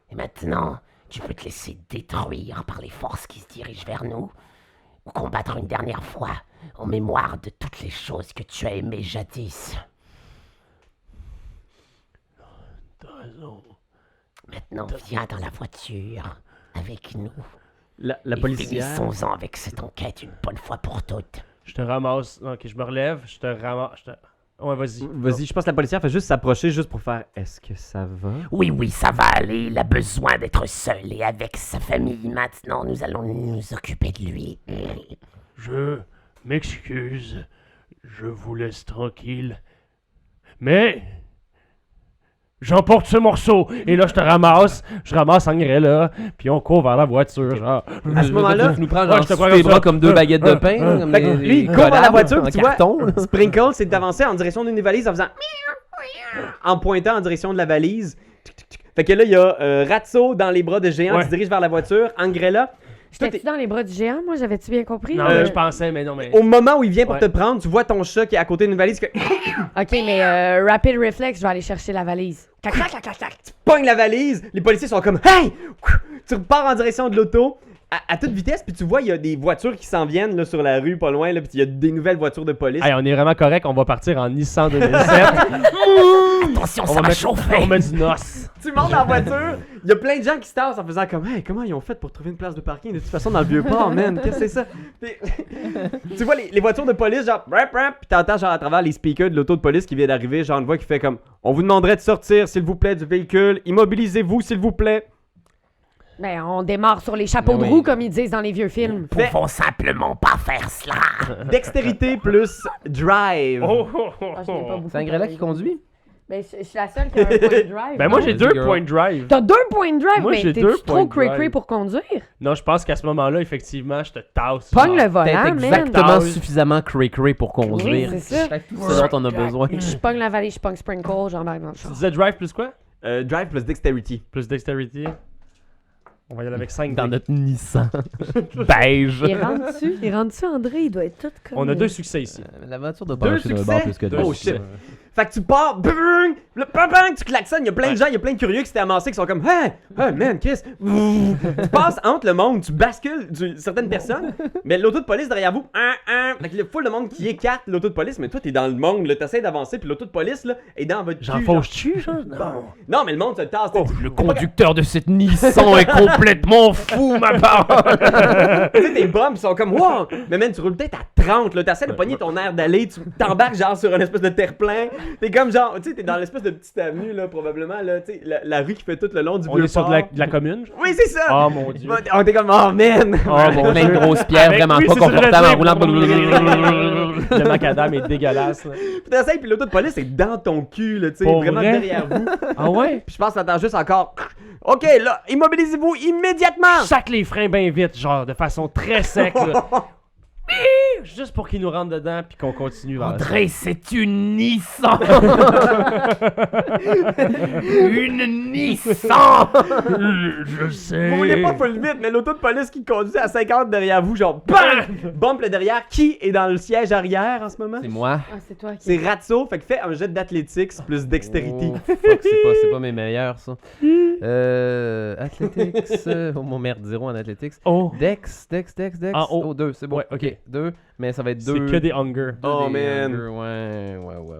Et maintenant, tu peux te laisser détruire par les forces qui se dirigent vers nous, ou combattre une dernière fois, en mémoire de toutes les choses que tu as aimées jadis. T'as raison. Maintenant, viens dans la voiture, avec nous. La Et policière. finissons-en avec cette enquête une bonne fois pour toutes. Je te ramasse. Ok, je me relève. Je te ramasse. Ouais, vas-y. Vas-y, je pense que la policière fait juste s'approcher juste pour faire est-ce que ça va? Oui, ça va aller. Il a besoin d'être seul et avec sa famille. Maintenant, nous allons nous occuper de lui. Je m'excuse. Je vous laisse tranquille. Mais j'emporte ce morceau. Et là, je te ramasse. Je ramasse Angrella. Puis on court vers la voiture. Genre. À ce moment-là, tu nous prends Ouais, genre je te sous crois tes comme bras ça. comme 2 baguettes de pain. Comme Fait que des- lui, il des court à la collabs voiture, en puis tu vois, carton, là. Sprinkle s'est avancé en direction d'une des valises en faisant en pointant en direction de la valise. Fait que là, il y a Ratso dans les bras de géant Ouais. qui se dirige vers la voiture. Angrella, toi, J'étais-tu dans les bras du géant, moi? J'avais-tu bien compris? Non, Euh, mais je pensais, mais non, mais. au moment où il vient pour Ouais. te prendre, tu vois ton chat qui est à côté d'une valise qui fait Ok, mais Rapid Reflex, je vais aller chercher la valise. Clac, clac, clac, clac, clac. tu pognes la valise. Les policiers sont comme hey! Tu repars en direction de l'auto. À toute vitesse, puis tu vois, il y a des voitures qui s'en viennent là, sur la rue, pas loin, là, puis il y a des nouvelles voitures de police. Hey, on est vraiment correct. On va partir en Nissan 2007. Attention, on ça va va mettre, chauffer. on met du noce. Tu montes dans la voiture, il y a plein de gens qui se tassent en faisant comme hey, comment ils ont fait pour trouver une place de parking de toute façon dans le vieux port, man? Qu'est-ce que c'est ça? Puis, tu vois les voitures de police, genre, rap, puis t'entends genre à travers les speakers de l'auto de police qui vient d'arriver, genre une voix qui fait comme on vous demanderait de sortir, s'il vous plaît, du véhicule, immobilisez-vous, s'il vous plaît. Ben, on démarre sur les chapeaux Ben de oui. roue, comme ils disent dans les vieux films. Nous pouvons simplement pas faire cela. Dextérité plus drive. Oh, oh, oh, Ah, je l'ai pas oh. beaucoup, C'est Angrella par qui exemple. conduit? Ben, je suis la seule qui a un point de drive. Ben, moi, non? j'ai Vas-y, 2 girl. points de drive. T'as 2 points de drive, Moi, mais j'ai t'es 2 trop points de cray-cray drive. pour conduire? Non, je pense qu'à ce moment-là, effectivement, je te tasse. Pogne genre. le volant, T'es man. exactement Tasse. suffisamment cray-cray pour conduire. Oui, c'est ça. Tout ce dont on a besoin. Je pogne la valise, je pogne Sprinkle, j'embarque dans le Tu char. disais drive plus quoi? Drive plus dexterity. Plus dexterity. On va y aller avec 5 Dans notre Nissan beige. Il rentre-tu, André? Il doit être tout comme... On a 2 succès ici. La voiture de Deux pencher d'un succès? bord plus que de Deux Oh l'autre. shit. Fait que tu pars, bang, le bang, tu klaxonnes, il y a plein de gens, il y a plein de curieux qui s'étaient amassés qui sont comme hey, hey man, Chris. Tu passes entre le monde, tu bascules certaines personnes, mais l'auto de police derrière vous, fait qu'il y a full de monde qui écarte l'auto de police, mais toi t'es dans le monde, là, t'essaies d'avancer, puis l'auto de police là est dans votre J'en cul. fauche-tu, genre? genre. Non, mais le monde se tasse. Le conducteur de cette Nissan est complètement fou, ma parole. Tu sais, tes bums sont comme wow, mais man, tu roules peut-être à 30, là, t'essaies de pogner ton air d'aller, tu t'embarques genre sur une espèce de terre-plein, t'es comme genre, tu sais, t'es dans l'espèce de petite avenue, là, probablement, là, tu sais, la rue qui fait tout le long du On vieux est sur port. de la commune. genre? Oui, c'est ça! Oh mon dieu. On était comme, oh man! Oh mon Plein de dieu. grosses pierres, Avec- vraiment oui, pas c'est ça que je confortables en roulant. voulais dire. Le macadam est dégueulasse. là. Puis t'essayes, puis l'auto de police est dans ton cul, là, tu sais, Pour vraiment vrai? derrière vous. Ah ouais? Puis je pense que t'entends juste encore, ok, là, immobilisez-vous immédiatement! Sac les freins bien vite, genre de façon très sec. Là. juste pour qu'il nous rentre dedans puis qu'on continue vers ça. André, c'est une Nissan! Une Nissan! Je sais. On n'est pas full limite, mais l'auto de police qui conduit à 50 derrière vous, genre BAM! Bump le derrière. Qui est dans le siège arrière en ce moment? C'est moi. Ah, c'est toi qui. C'est Ratso, fait que fais un jet d'athlétiques plus dextérité. Oh, fuck, c'est pas mes meilleurs, ça. Athletics. Oh mon merde, 0 en athletics. Oh, Dex. En haut. Oh, 2, c'est bon. Ouais, ok. 2, mais ça va être 2. c'est que des hunger. Oh, man.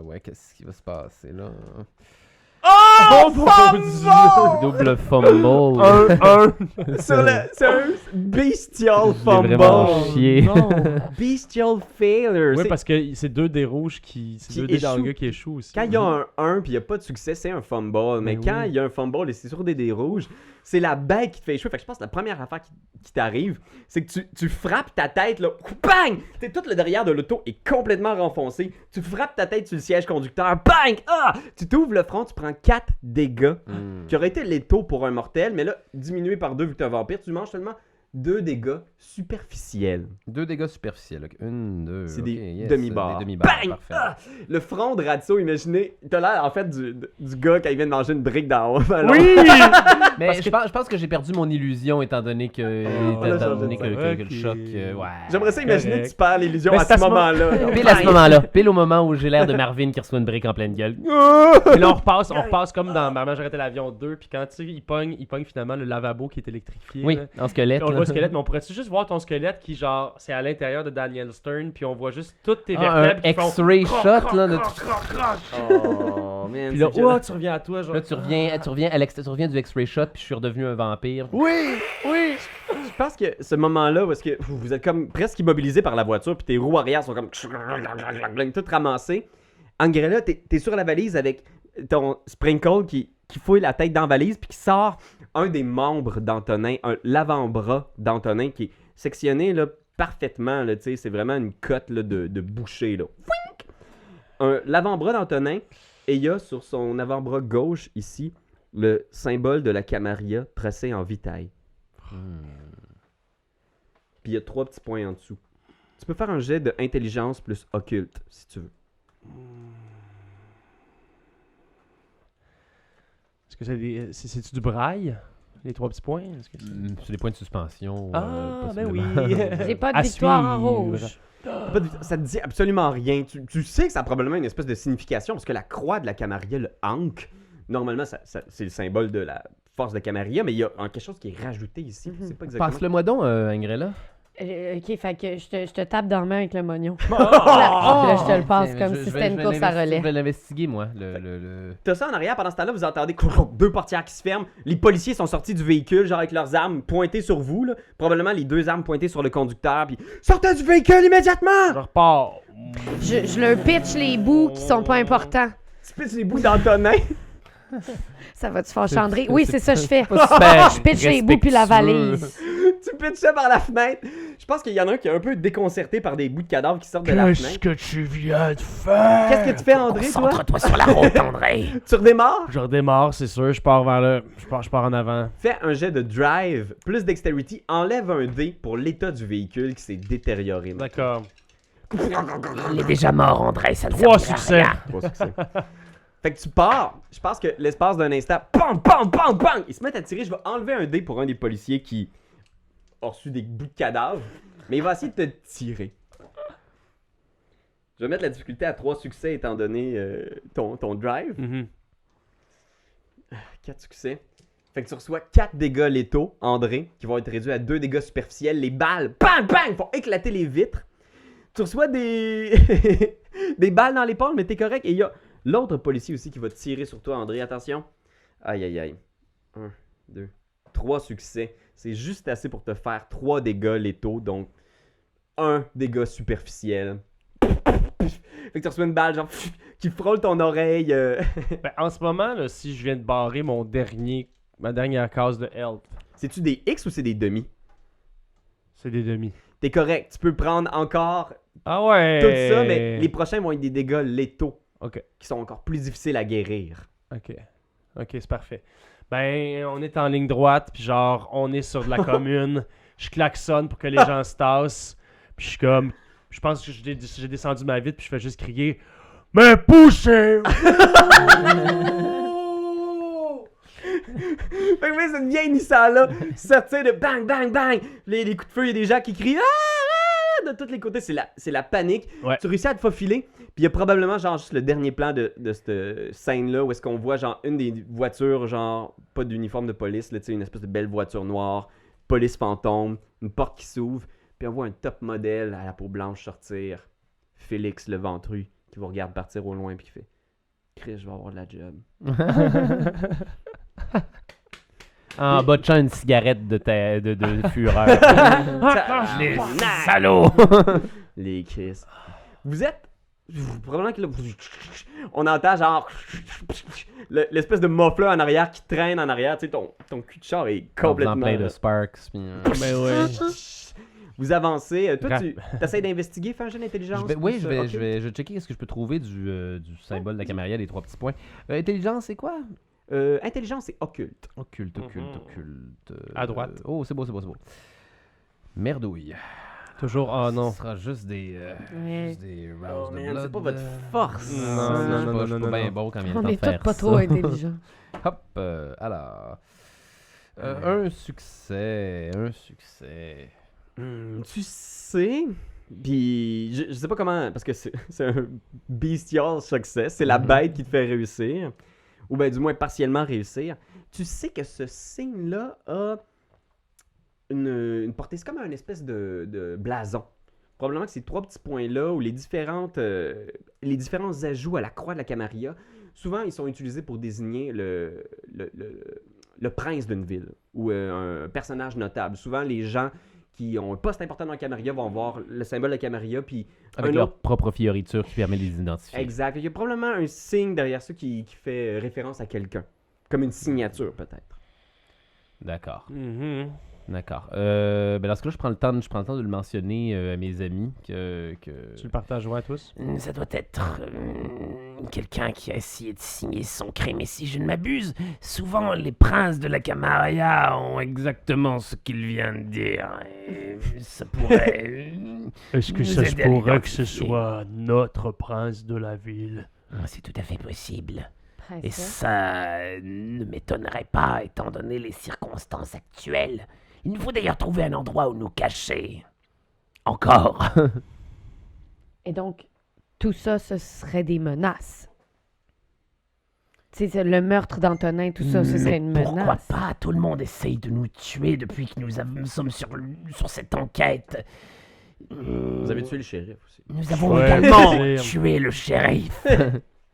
Ouais. Qu'est-ce qui va se passer là? Oh! Double fumble. C'est un bestial Je l'ai vraiment fumble. chié. Bestial failure. Oui, C'est- parce que c'est 2 dés rouges c'est Qui 2 dés échouent. d'hunger qui échouent aussi. Quand il y a un 1 puis il n'y a pas de succès, c'est un fumble. Mais Ben quand oui. il y a un fumble et c'est sur des dés rouges, c'est la bague qui te fait échouer. Fait que je pense que la première affaire qui t'arrive, c'est que tu frappes ta tête, là, bang! Tout le derrière de l'auto est complètement renfoncé. Tu frappes ta tête sur le siège conducteur, bang! Ah! Tu t'ouvres le front, tu prends 4 dégâts, qui auraient été létaux pour un mortel, mais là, diminué par 2 vu que t'es un vampire, tu manges seulement 2 dégâts superficiels. 2 dégâts superficiels. 1, 2. C'est des demi-barres. Des demi-barres, Bang! parfait. Ah! Le front de Ratso, imaginez, t'as l'air en fait du gars quand il vient de manger une brique d'en haut. Oui! Mais je pense que j'ai perdu mon illusion étant donné que, là, étant donné ça, que le ok. choc. Ouais. J'aimerais ça imaginer Correct. que tu perds l'illusion Mais à c'est ce à ce moment-là. Pile à ce moment-là, pile au moment où j'ai l'air de Marvin qui reçoit une brique en pleine gueule. Puis là, on repasse comme dans Maman, j'ai arrêté l'avion 2, puis quand tu sais, il pogne finalement le lavabo qui est électrifié. Oui, là. en squelette. Puis on le là. voit le squelette, mais on pourrait-tu juste voir ton squelette qui, genre, c'est à l'intérieur de Daniel Stern, puis on voit juste toutes tes Ah, un vertèbres qui font... X-ray shot là. Oh, man. Puis là, c'est violent. oh, tu reviens à toi, genre... Là, tu reviens du X-ray shot, puis je suis redevenu un vampire. Oui! Je pense que ce moment-là, parce que vous êtes comme presque immobilisé par la voiture, puis tes roues arrière sont comme toutes ramassées. Angrella, t'es sur la valise avec ton Sprinkle qui fouille la tête dans la valise, puis qui sort un des membres d'Antonin, l'avant-bras d'Antonin qui est sectionné là, parfaitement. Là, c'est vraiment une cote là, de boucher. Là. L'avant-bras d'Antonin, et il y a sur son avant-bras gauche ici le symbole de la Camarilla tracé en vitaille. Puis il y a 3 petits points en dessous. Tu peux faire un jet de intelligence plus occulte, si tu veux. Est-ce que c'est-tu du braille? Les 3 petits points? Est-ce que c'est- C'est des points de suspension. Ah, ben possiblement. oui! J'ai pas de À victoire en suivre. rouge. Ça te dit absolument rien. Tu sais que ça a probablement une espèce de signification, parce que la croix de la Camarilla, le Ankh, normalement, c'est le symbole de la force de Camarilla, mais il y a quelque chose qui est rajouté ici. C'est pas exactement... Passe-le-moi donc, Angrella. Ok, fait que je te tape dans la main avec le mognon. Oh! Là, je te le passe Tiens, comme je si vais- c'était je une vais course à l'investi- Je relais. vais l'investiguer, moi. Le... T'as ça en arrière, pendant ce temps-là, vous entendez deux portières qui se ferment. Les policiers sont sortis du véhicule, genre avec leurs armes pointées sur vous. Là. Probablement les 2 armes pointées sur le conducteur. Puis sortez du véhicule immédiatement! Je repars. Je leur pitch les bouts qui sont pas importants. Tu pisses les bouts d'Antonin. Ça va-tu faire chandrer? Oui, c'est ça que je fais. Super Je pitch les bouts puis la respectueux. valise. Tu pitches ça par la fenêtre. Je pense qu'il y en a un qui est un peu déconcerté par des bouts de cadavres qui sortent de la Qu'est-ce fenêtre. que tu viens de faire? Qu'est-ce que tu fais, André, toi? Concentre-toi sur la route, André. Tu redémarres? Je redémarre, c'est sûr. Je pars vers le... Je pars en avant. Fais un jet de drive plus dexterity. Enlève un dé pour l'état du véhicule qui s'est détérioré. D'accord. Il est déjà mort, André, ça ne 3 servira à succès. rien. 3 succès. Fait que tu pars. Je pense que l'espace d'un instant, bang, bang, bang, bang, ils se mettent à tirer. Je vais enlever un dé pour un des policiers qui a reçu des bouts de cadavres. Mais il va essayer de te tirer. Je vais mettre la difficulté à 3 succès étant donné ton drive. Mhm. 4 succès. Fait que tu reçois 4 dégâts létaux, André, qui vont être réduits à 2 dégâts superficiels. Les balles, bang, bang, font éclater les vitres. Tu reçois des des balles dans l'épaule, mais t'es correct. Et il y a l'autre policier aussi qui va tirer sur toi, André. Attention. Aïe, aïe, aïe. 1, 2, 3 succès. C'est juste assez pour te faire 3 dégâts létaux, donc 1 dégât superficiel. Fait que tu reçois une balle, genre, qui frôle ton oreille. Ben, en ce moment, là, si je viens de barrer ma dernière case de health, C'est-tu des X ou c'est des demi? c'est des demi. T'es correct, tu peux prendre encore Ah ouais! tout ça, mais les prochains vont être des dégâts létaux Ok, qui sont encore plus difficiles à guérir. ok. Ok, c'est parfait. Ben, on est en ligne droite, puis genre, on est sur de la commune. Je klaxonne pour que les gens se tassent. Puis je suis comme, Je pense que j'ai descendu ma vitre puis je fais juste crier « Mais poussez! » Fait que cette vieille Nissan-là sortir de bang, bang, bang. Les coups de feu, il y a des gens qui crient ah! De tous les côtés. C'est la panique. Ouais. Tu réussis à te faufiler. Puis il y a probablement genre juste le dernier plan de cette scène-là où est-ce qu'on voit genre une des voitures, genre pas d'uniforme de police, là, une espèce de belle voiture noire, police fantôme, une porte qui s'ouvre. Puis on voit un top modèle à la peau blanche sortir. Félix le ventru qui vous regarde partir au loin puis qui fait Chris, je vais avoir de la job. En botchant une cigarette de fureur. Les salauds! Les Chris. Vous êtes. Probablement que là, on entend genre. L'espèce de muffler en arrière qui traîne en arrière. Tu sais, ton cul de char est complètement. Plein de sparks. Puis, Mais ouais. Vous avancez. Toi, tu essaies d'investiguer, fais un jeu d'intelligence. je Ok. vais checker ce que je peux trouver du symbole de la Camarilla, les 3 petits points. Intelligence, c'est quoi? Intelligence et occulte. Occulte. À droite. Oh, c'est beau. Merdouille. Toujours, oh non. Ce sera juste des Ouais. rouse Oh de man, blood. c'est pas votre force. Non, je suis pas bien bon quand vient On le est temps de faire tous pas ça. trop intelligents. Hop, alors. Un succès. Tu sais. Puis, je sais pas comment. Parce que c'est un bestial succès. C'est la bête qui te fait réussir. Ou bien, du moins, partiellement réussir. Tu sais que ce signe-là a une portée. C'est comme un espèce de blason. Probablement que ces 3 petits points-là, ou les différents ajouts à la croix de la Camarilla, souvent, ils sont utilisés pour désigner le prince d'une ville ou un personnage notable. Souvent, les gens qui ont un poste important dans la Camarilla vont voir le symbole de la Camarilla, puis Avec leur propre fioriture qui permet de les identifier. Exact. Il y a probablement un signe derrière ça qui fait référence à quelqu'un. Comme une signature, peut-être. D'accord. Mhm. D'accord. Dans ce cas-là, je prends le temps de le mentionner à mes amis Tu le partages à tous? Ça doit être quelqu'un qui a essayé de signer son crime. Et si je ne m'abuse, souvent les princes de la Camarilla ont exactement ce qu'il vient de dire. Et ça pourrait... Est-ce que nous ça se aider à pourrait que ce l'identifier. soit notre prince de la ville? C'est tout à fait possible. Presque. Et ça ne m'étonnerait pas, étant donné les circonstances actuelles. Il nous faut d'ailleurs trouver un endroit où nous cacher. Encore. Et donc, tout ça, ce serait des menaces. Tu sais, le meurtre d'Antonin, tout ça, ce serait une Pourquoi menace. pas? Tout le monde essaye de nous tuer depuis que nous sommes sur cette enquête. Vous avez tué le shérif aussi. Nous avons Ouais, également c'est- tué le shérif.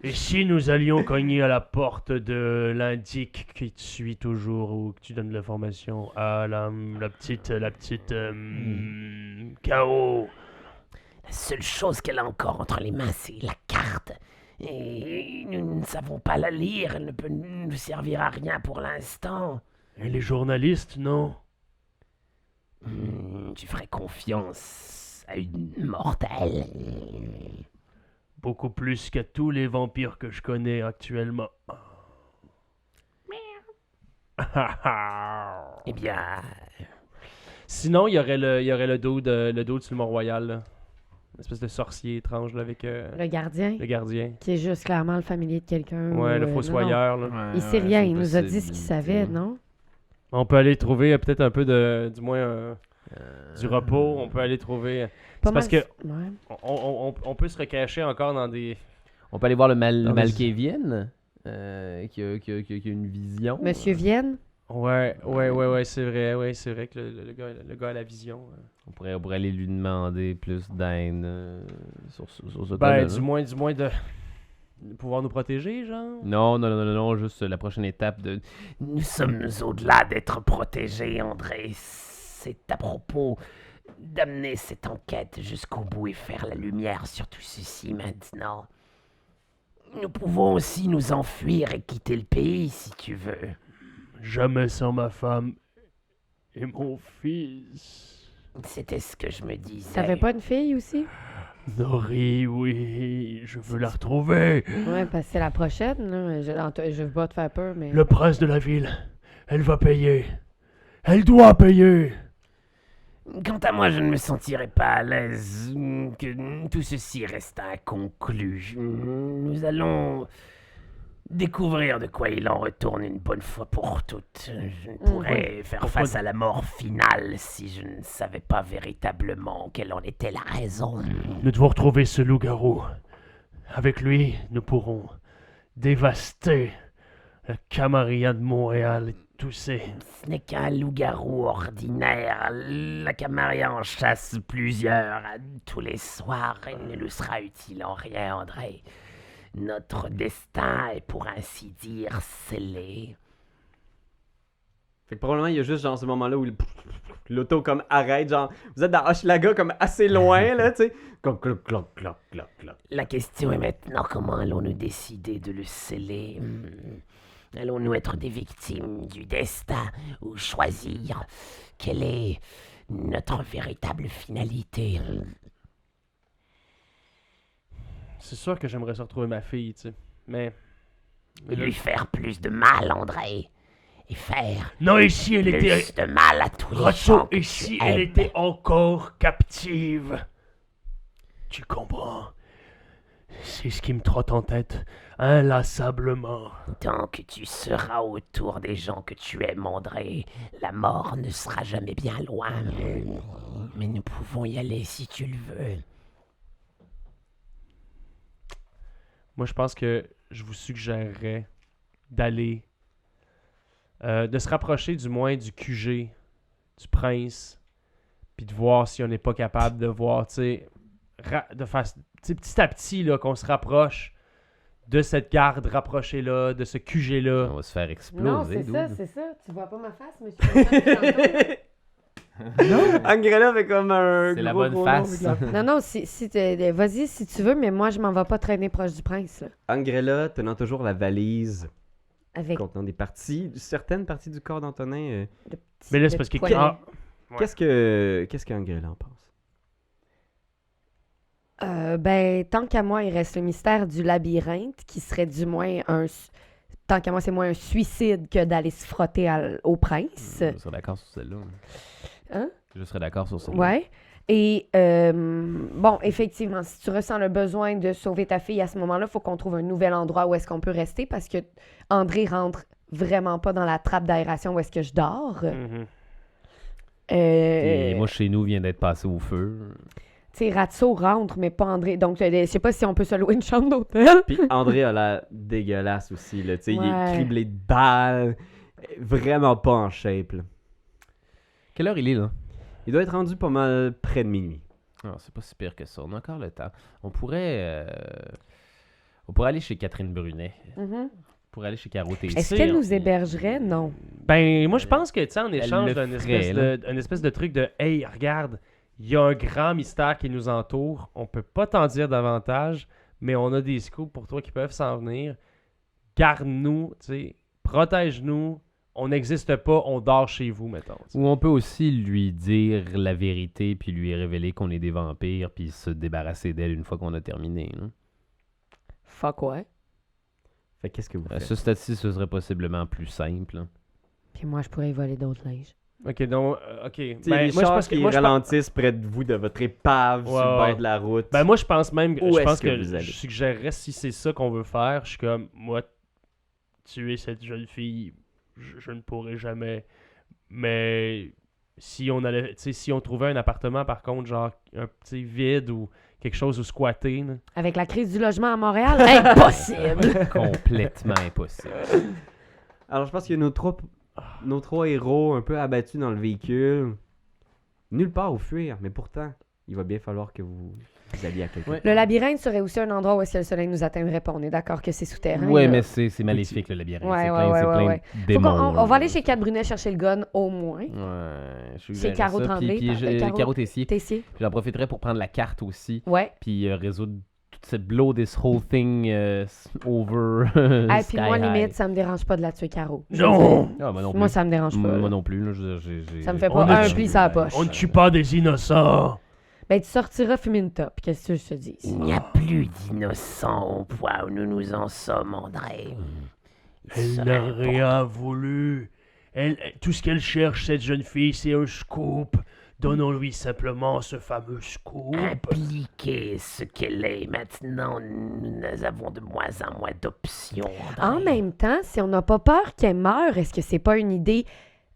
Et si nous allions cogner à la porte de l'indique qui te suit toujours ou que tu donnes l'information à la petite K.O. La seule chose qu'elle a encore entre les mains, c'est la carte. Et nous ne savons pas la lire. Elle ne peut nous servir à rien pour l'instant. Et les journalistes, non? Tu ferais confiance à une mortelle. Beaucoup plus qu'à tous les vampires que je connais actuellement. Eh bien, Sinon, il y aurait le dude sur le Mont-Royal, là. Une espèce de sorcier étrange, là, avec Le gardien, le gardien. qui est juste clairement le familier de quelqu'un. Ouais, ou, le non, fossoyeur, là. non. Il sait rien, il nous a dit ce qu'il savait, non? On peut aller trouver peut-être un peu du moins du repos. On peut aller trouver. Pas parce mal- que- Ouais. On peut se recacher encore dans des. On peut aller voir le Non, mais- Malkavian, qui a une vision. Monsieur Vienne? Ouais, c'est vrai. Ouais, c'est vrai que le gars a la vision. On pourrait aller lui demander plus d'aide sur ce Ben, cas-là. du moins de pouvoir nous protéger, genre. Non, juste la prochaine étape de... nous sommes au-delà d'être protégés, André. C'est à propos d'amener cette enquête jusqu'au bout et faire la lumière sur tout ceci maintenant. Nous pouvons aussi nous enfuir et quitter le pays si tu veux. Jamais sans ma femme et mon fils. C'était ce que je me disais. T'avais pas une fille aussi? Nori, oui, je veux la retrouver. Ouais, parce que c'est la prochaine, là. Je veux pas te faire peur, mais... Le prince de la ville, elle va payer. Elle doit payer. Quant à moi, je ne me sentirais pas à l'aise que tout ceci reste inconclu. Nous allons découvrir de quoi il en retourne une bonne fois pour toutes. Je ne pourrais faire face à la mort finale si je ne savais pas véritablement quelle en était la raison. Nous devons retrouver ce loup-garou. Avec lui, nous pourrons dévaster la Camarilla de Montréal et tous ces... Ce n'est qu'un loup-garou ordinaire. La Camarilla en chasse plusieurs tous les soirs et ne nous sera utile en rien, André. Notre destin est pour ainsi dire scellé. Fait que probablement, il y a juste genre ce moment-là où l'auto comme arrête, genre, vous êtes dans Hochelaga comme assez loin, là, tu sais. Comme cloc, cloc, cloc, cloc, cloc. La question est maintenant comment allons-nous décider de le sceller? Allons-nous être des victimes du destin ou choisir quelle est notre véritable finalité? C'est sûr que j'aimerais ça retrouver ma fille, tu sais. Mais Et lui faire plus de mal, André. Et faire Non, ici, elle plus était... de mal à tous les gens Ratso, que ici, tu elle aimes. était encore captive. Tu comprends? C'est ce qui me trotte en tête, inlassablement. Tant que tu seras autour des gens que tu aimes, André, la mort ne sera jamais bien loin. Mais nous pouvons y aller si tu le veux. moi, je pense que je vous suggérerais d'aller... de se rapprocher du moins du QG, du prince, puis de voir si on n'est pas capable de voir, tu sais, de faire, tu sais, petit à petit, là, qu'on se rapproche de cette garde rapprochée-là, de ce QG-là. On va se faire Non, exploser, c'est ça, dude. c'est ça. Tu vois pas ma face, monsieur? Angrella fait comme un C'est la gros bonne gros face. nom. Non, non, vas-y si tu veux, mais moi, je m'en vais pas traîner proche du prince, là. Angrella tenant toujours la valise Avec contenant des parties, certaines parties du corps d'Antonin. le petit... Mais là, c'est le parce que... poignet. Ah, ouais. Qu'est-ce qu'Angrella en pense? Ben, tant qu'à moi, il reste le mystère du labyrinthe, qui serait du moins tant qu'à moi, c'est moins un suicide que d'aller se frotter au prince. Je serais d'accord sur celle-là. Hein? Je serais d'accord sur celle-là. Ouais. Et, bon, effectivement, si tu ressens le besoin de sauver ta fille à ce moment-là, il faut qu'on trouve un nouvel endroit où est-ce qu'on peut rester parce que André rentre vraiment pas dans la trappe d'aération où est-ce que je dors. Mhm. Et moi, chez nous, vient d'être passé au feu. Tu sais, Ratso rentre, mais pas André. Donc, je sais pas si on peut se louer une chambre d'hôtel. Puis André a l'air dégueulasse aussi, là. Tu sais, il est Ouais. criblé de balles. Vraiment pas en shape, là. Quelle heure il est, là? Il doit être rendu pas mal près de minuit. Ah, c'est pas si pire que ça. On a encore le temps. On pourrait aller chez Catherine Brunet. Mhm. On pourrait aller chez Caro Tessier. Est-ce qu'elle nous hébergerait? Non. Ben, moi, je pense que, tu sais, en Elle échange le d'un ferait, espèce de truc de « Hey, regarde, il y a un grand mystère qui nous entoure. On peut pas t'en dire davantage, mais on a des scoops pour toi qui peuvent s'en venir. Garde-nous, tu sais, protège-nous. On n'existe pas, on dort chez vous, mettons. tu sais. Ou on peut aussi lui dire la vérité, puis lui révéler qu'on est des vampires, puis se débarrasser d'elle une fois qu'on a terminé. Là. Fuck ouais. Fait qu'est-ce que vous À faites? ce stade-ci, ce serait possiblement plus simple. Là. Puis moi, je pourrais y voler d'autres linges. Ok, donc, ok. Tu sais, Ben, les moi, je chars pense que. qui Moi, je pense- ralentissent près de vous, de votre épave sur le Ouais, bord de la route. Ben, moi, je pense même. Où Je est-ce pense que que vous allez? je suggérerais, si c'est ça qu'on veut faire, je suis comme, moi, tuer cette jeune fille, je ne pourrais jamais. Mais si on allait, tu sais, si on trouvait un appartement, par contre, genre un petit vide ou quelque chose où squatter, là. Avec la crise du logement à Montréal, impossible! Complètement impossible. Alors, je pense qu'il y a nos trois héros un peu abattus dans le véhicule. Nulle part où fuir, mais pourtant, il va bien falloir que vous alliez à quelque Ouais. Le labyrinthe serait aussi un endroit où est-ce que le soleil nous atteindrait pas. On est d'accord que c'est souterrain. Ouais, là. mais c'est maléfique, le labyrinthe. Ouais, c'est ouais, plein, ouais, c'est ouais, plein ouais. de Faut démons. qu'on- on va aller là. chez Cat Brunet chercher le gun, au moins. Ouais, je Chez suggérerais Caro ça. Tremblay, Puis par- Caro- Caro Tessier. Tessier. Puis j'en profiterai pour prendre la carte aussi. Ouais. Puis résoudre toute cette blow this whole thing over. Ah, sky puis moi, high. limite, ça me dérange pas de la tuer Caro. Non! Ah, moi non plus. Moi, ça me dérange pas. Moi là. non plus. Là, Ça me fait On pas a- un pli sur la poche. On ne tue pas des innocents. Ben, tu sortiras fumer une top. Qu'est-ce que je te dis? Il n'y a plus d'innocents au point où nous nous en sommes, André. Il Elle serait n'a important- rien voulu. Tout ce qu'elle cherche, cette jeune fille, c'est un scoop. Donnons-lui simplement ce fameux scoop. Impliquer ce qu'elle est. Maintenant, nous avons de moins en moins d'options. En même temps, si on n'a pas peur qu'elle meure, est-ce que c'est pas une idée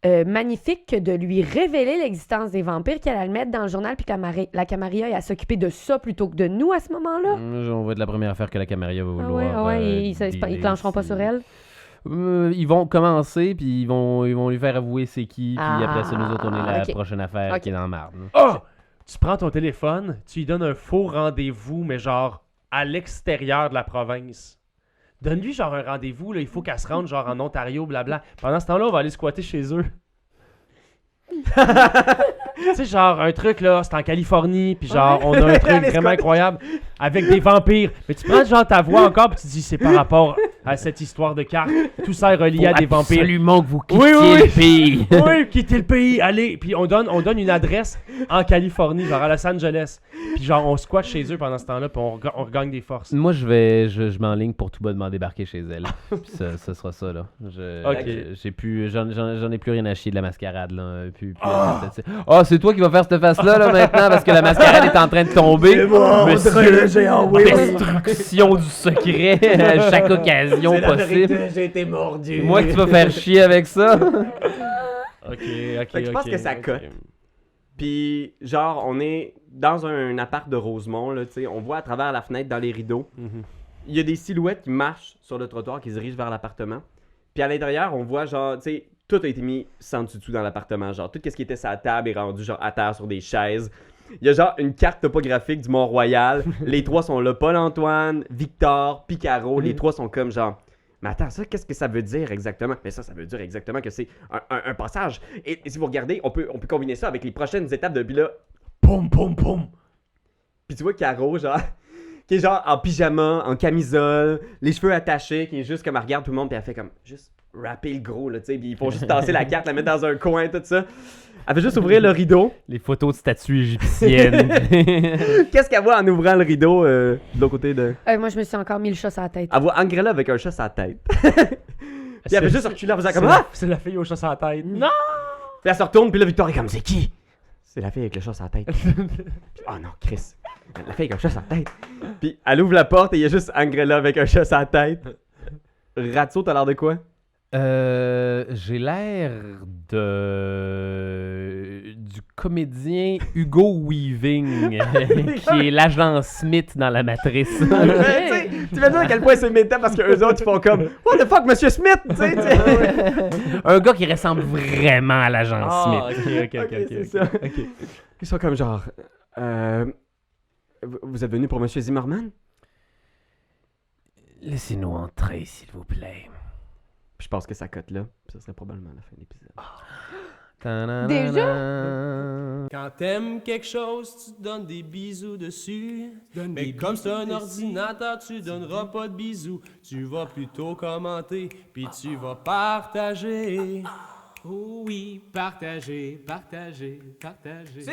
magnifique que de lui révéler l'existence des vampires, qu'elle allait le mettre dans le journal, puis que la Camarilla elle s'occuper de ça plutôt que de nous à ce moment-là? On va être la première affaire que la Camarilla va vouloir. Ah ouais, ils clencheront pas sur elle? Ils vont commencer, puis ils vont lui faire avouer c'est qui, puis après ça, nous autres, on est la ok. prochaine affaire Ok. qui est dans la marde. Oh! Tu prends ton téléphone, tu lui donnes un faux rendez-vous, mais genre à l'extérieur de la province. Donne-lui genre un rendez-vous, là, il faut qu'elle se rende genre en Ontario, blabla. Pendant ce temps-là, on va aller squatter chez eux. Tu sais, genre un truc là, c'est en Californie, puis genre on a un truc Allez, vraiment squatter. incroyable avec des vampires. Mais tu prends genre ta voix encore, puis tu dis c'est par rapport à cette histoire de carte. Tout ça est relié à des vampires. Absolument que vous Oui, quittiez oui, le pays. Oui, quittez le pays, allez. Puis on donne une adresse en Californie, genre à Los Angeles. Puis genre on squatte chez eux pendant ce temps-là, puis on regagne des forces. Moi, je m'enligne pour tout bonnement débarquer chez elle. Puis ce sera ça, là. Ok. J'en ai plus rien à chier de la mascarade, là. C'est toi qui vas faire cette face-là, là, maintenant, parce que la mascarade est en train de tomber. Destruction du secret à chaque occasion possible. J'ai été mordu. Moi que tu vas faire chier avec ça. Ok. Fait que je pense que ça cote. Puis, genre, on est dans un appart de Rosemont, là, tu sais, on voit à travers la fenêtre, dans les rideaux, il y a des silhouettes qui marchent sur le trottoir, qui se dirigent vers l'appartement. Puis à l'intérieur, on voit, genre, tu sais, tout a été mis sans dessus dans l'appartement. Genre, tout ce qui était sur la table est rendu, genre, à terre sur des chaises. Il y a, genre, une carte topographique du Mont-Royal. Les trois sont là, Paul-Antoine, Victor, Picaro. Les trois sont comme, genre... Mais attends, ça, qu'est-ce que ça veut dire exactement? Mais ça veut dire exactement que c'est un passage. Et si vous regardez, on peut combiner ça avec les prochaines étapes de... Puis là, Poum, poum, poum. puis tu vois Caro, genre, qui est genre en pyjama, en camisole, les cheveux attachés, qui est juste comme elle regarde tout le monde, puis elle fait comme, juste rapper le gros, là, tu sais, puis ils font juste tasser la carte, la mettre dans un coin, tout ça. Elle fait juste ouvrir le rideau. Les photos de statues égyptiennes. Qu'est-ce qu'elle voit en ouvrant le rideau de l'autre côté de... Moi, je me suis encore mis le chat sur la tête. Elle voit Angrella avec un chat sur la tête. Puis elle fait juste reculer en faisant comme, ah! C'est la fille au chat sur la tête. Non! Puis elle se retourne, puis là, Victor est comme, c'est qui? C'est la fille avec le chat sur la tête. Puis, oh non, Chris. La fille avec un chat sur la tête. Puis elle ouvre la porte et il y a juste Angrella avec un chat sur la tête. Ratso, t'as l'air de quoi? J'ai l'air du comédien Hugo Weaving, qui est l'agent Smith dans la Matrice. Tu sais, tu vas dire à quel point c'est méta parce que eux autres ils font comme What the fuck, Monsieur Smith? Tu sais, tu sais. Un gars qui ressemble vraiment à l'agent Smith. Ok, c'est ça. Ils sont comme genre vous êtes venu pour Monsieur Zimmerman? Laissez-nous entrer, s'il vous plaît. Puis je pense que ça cote là. Puis ça serait probablement la fin de l'épisode. Déjà? Quand t'aimes quelque chose, tu donnes des bisous dessus. Mais comme c'est un ordinateur, tu donneras pas de bisous. Tu vas plutôt commenter, puis tu vas partager. Oh oui, partager, partager, partager.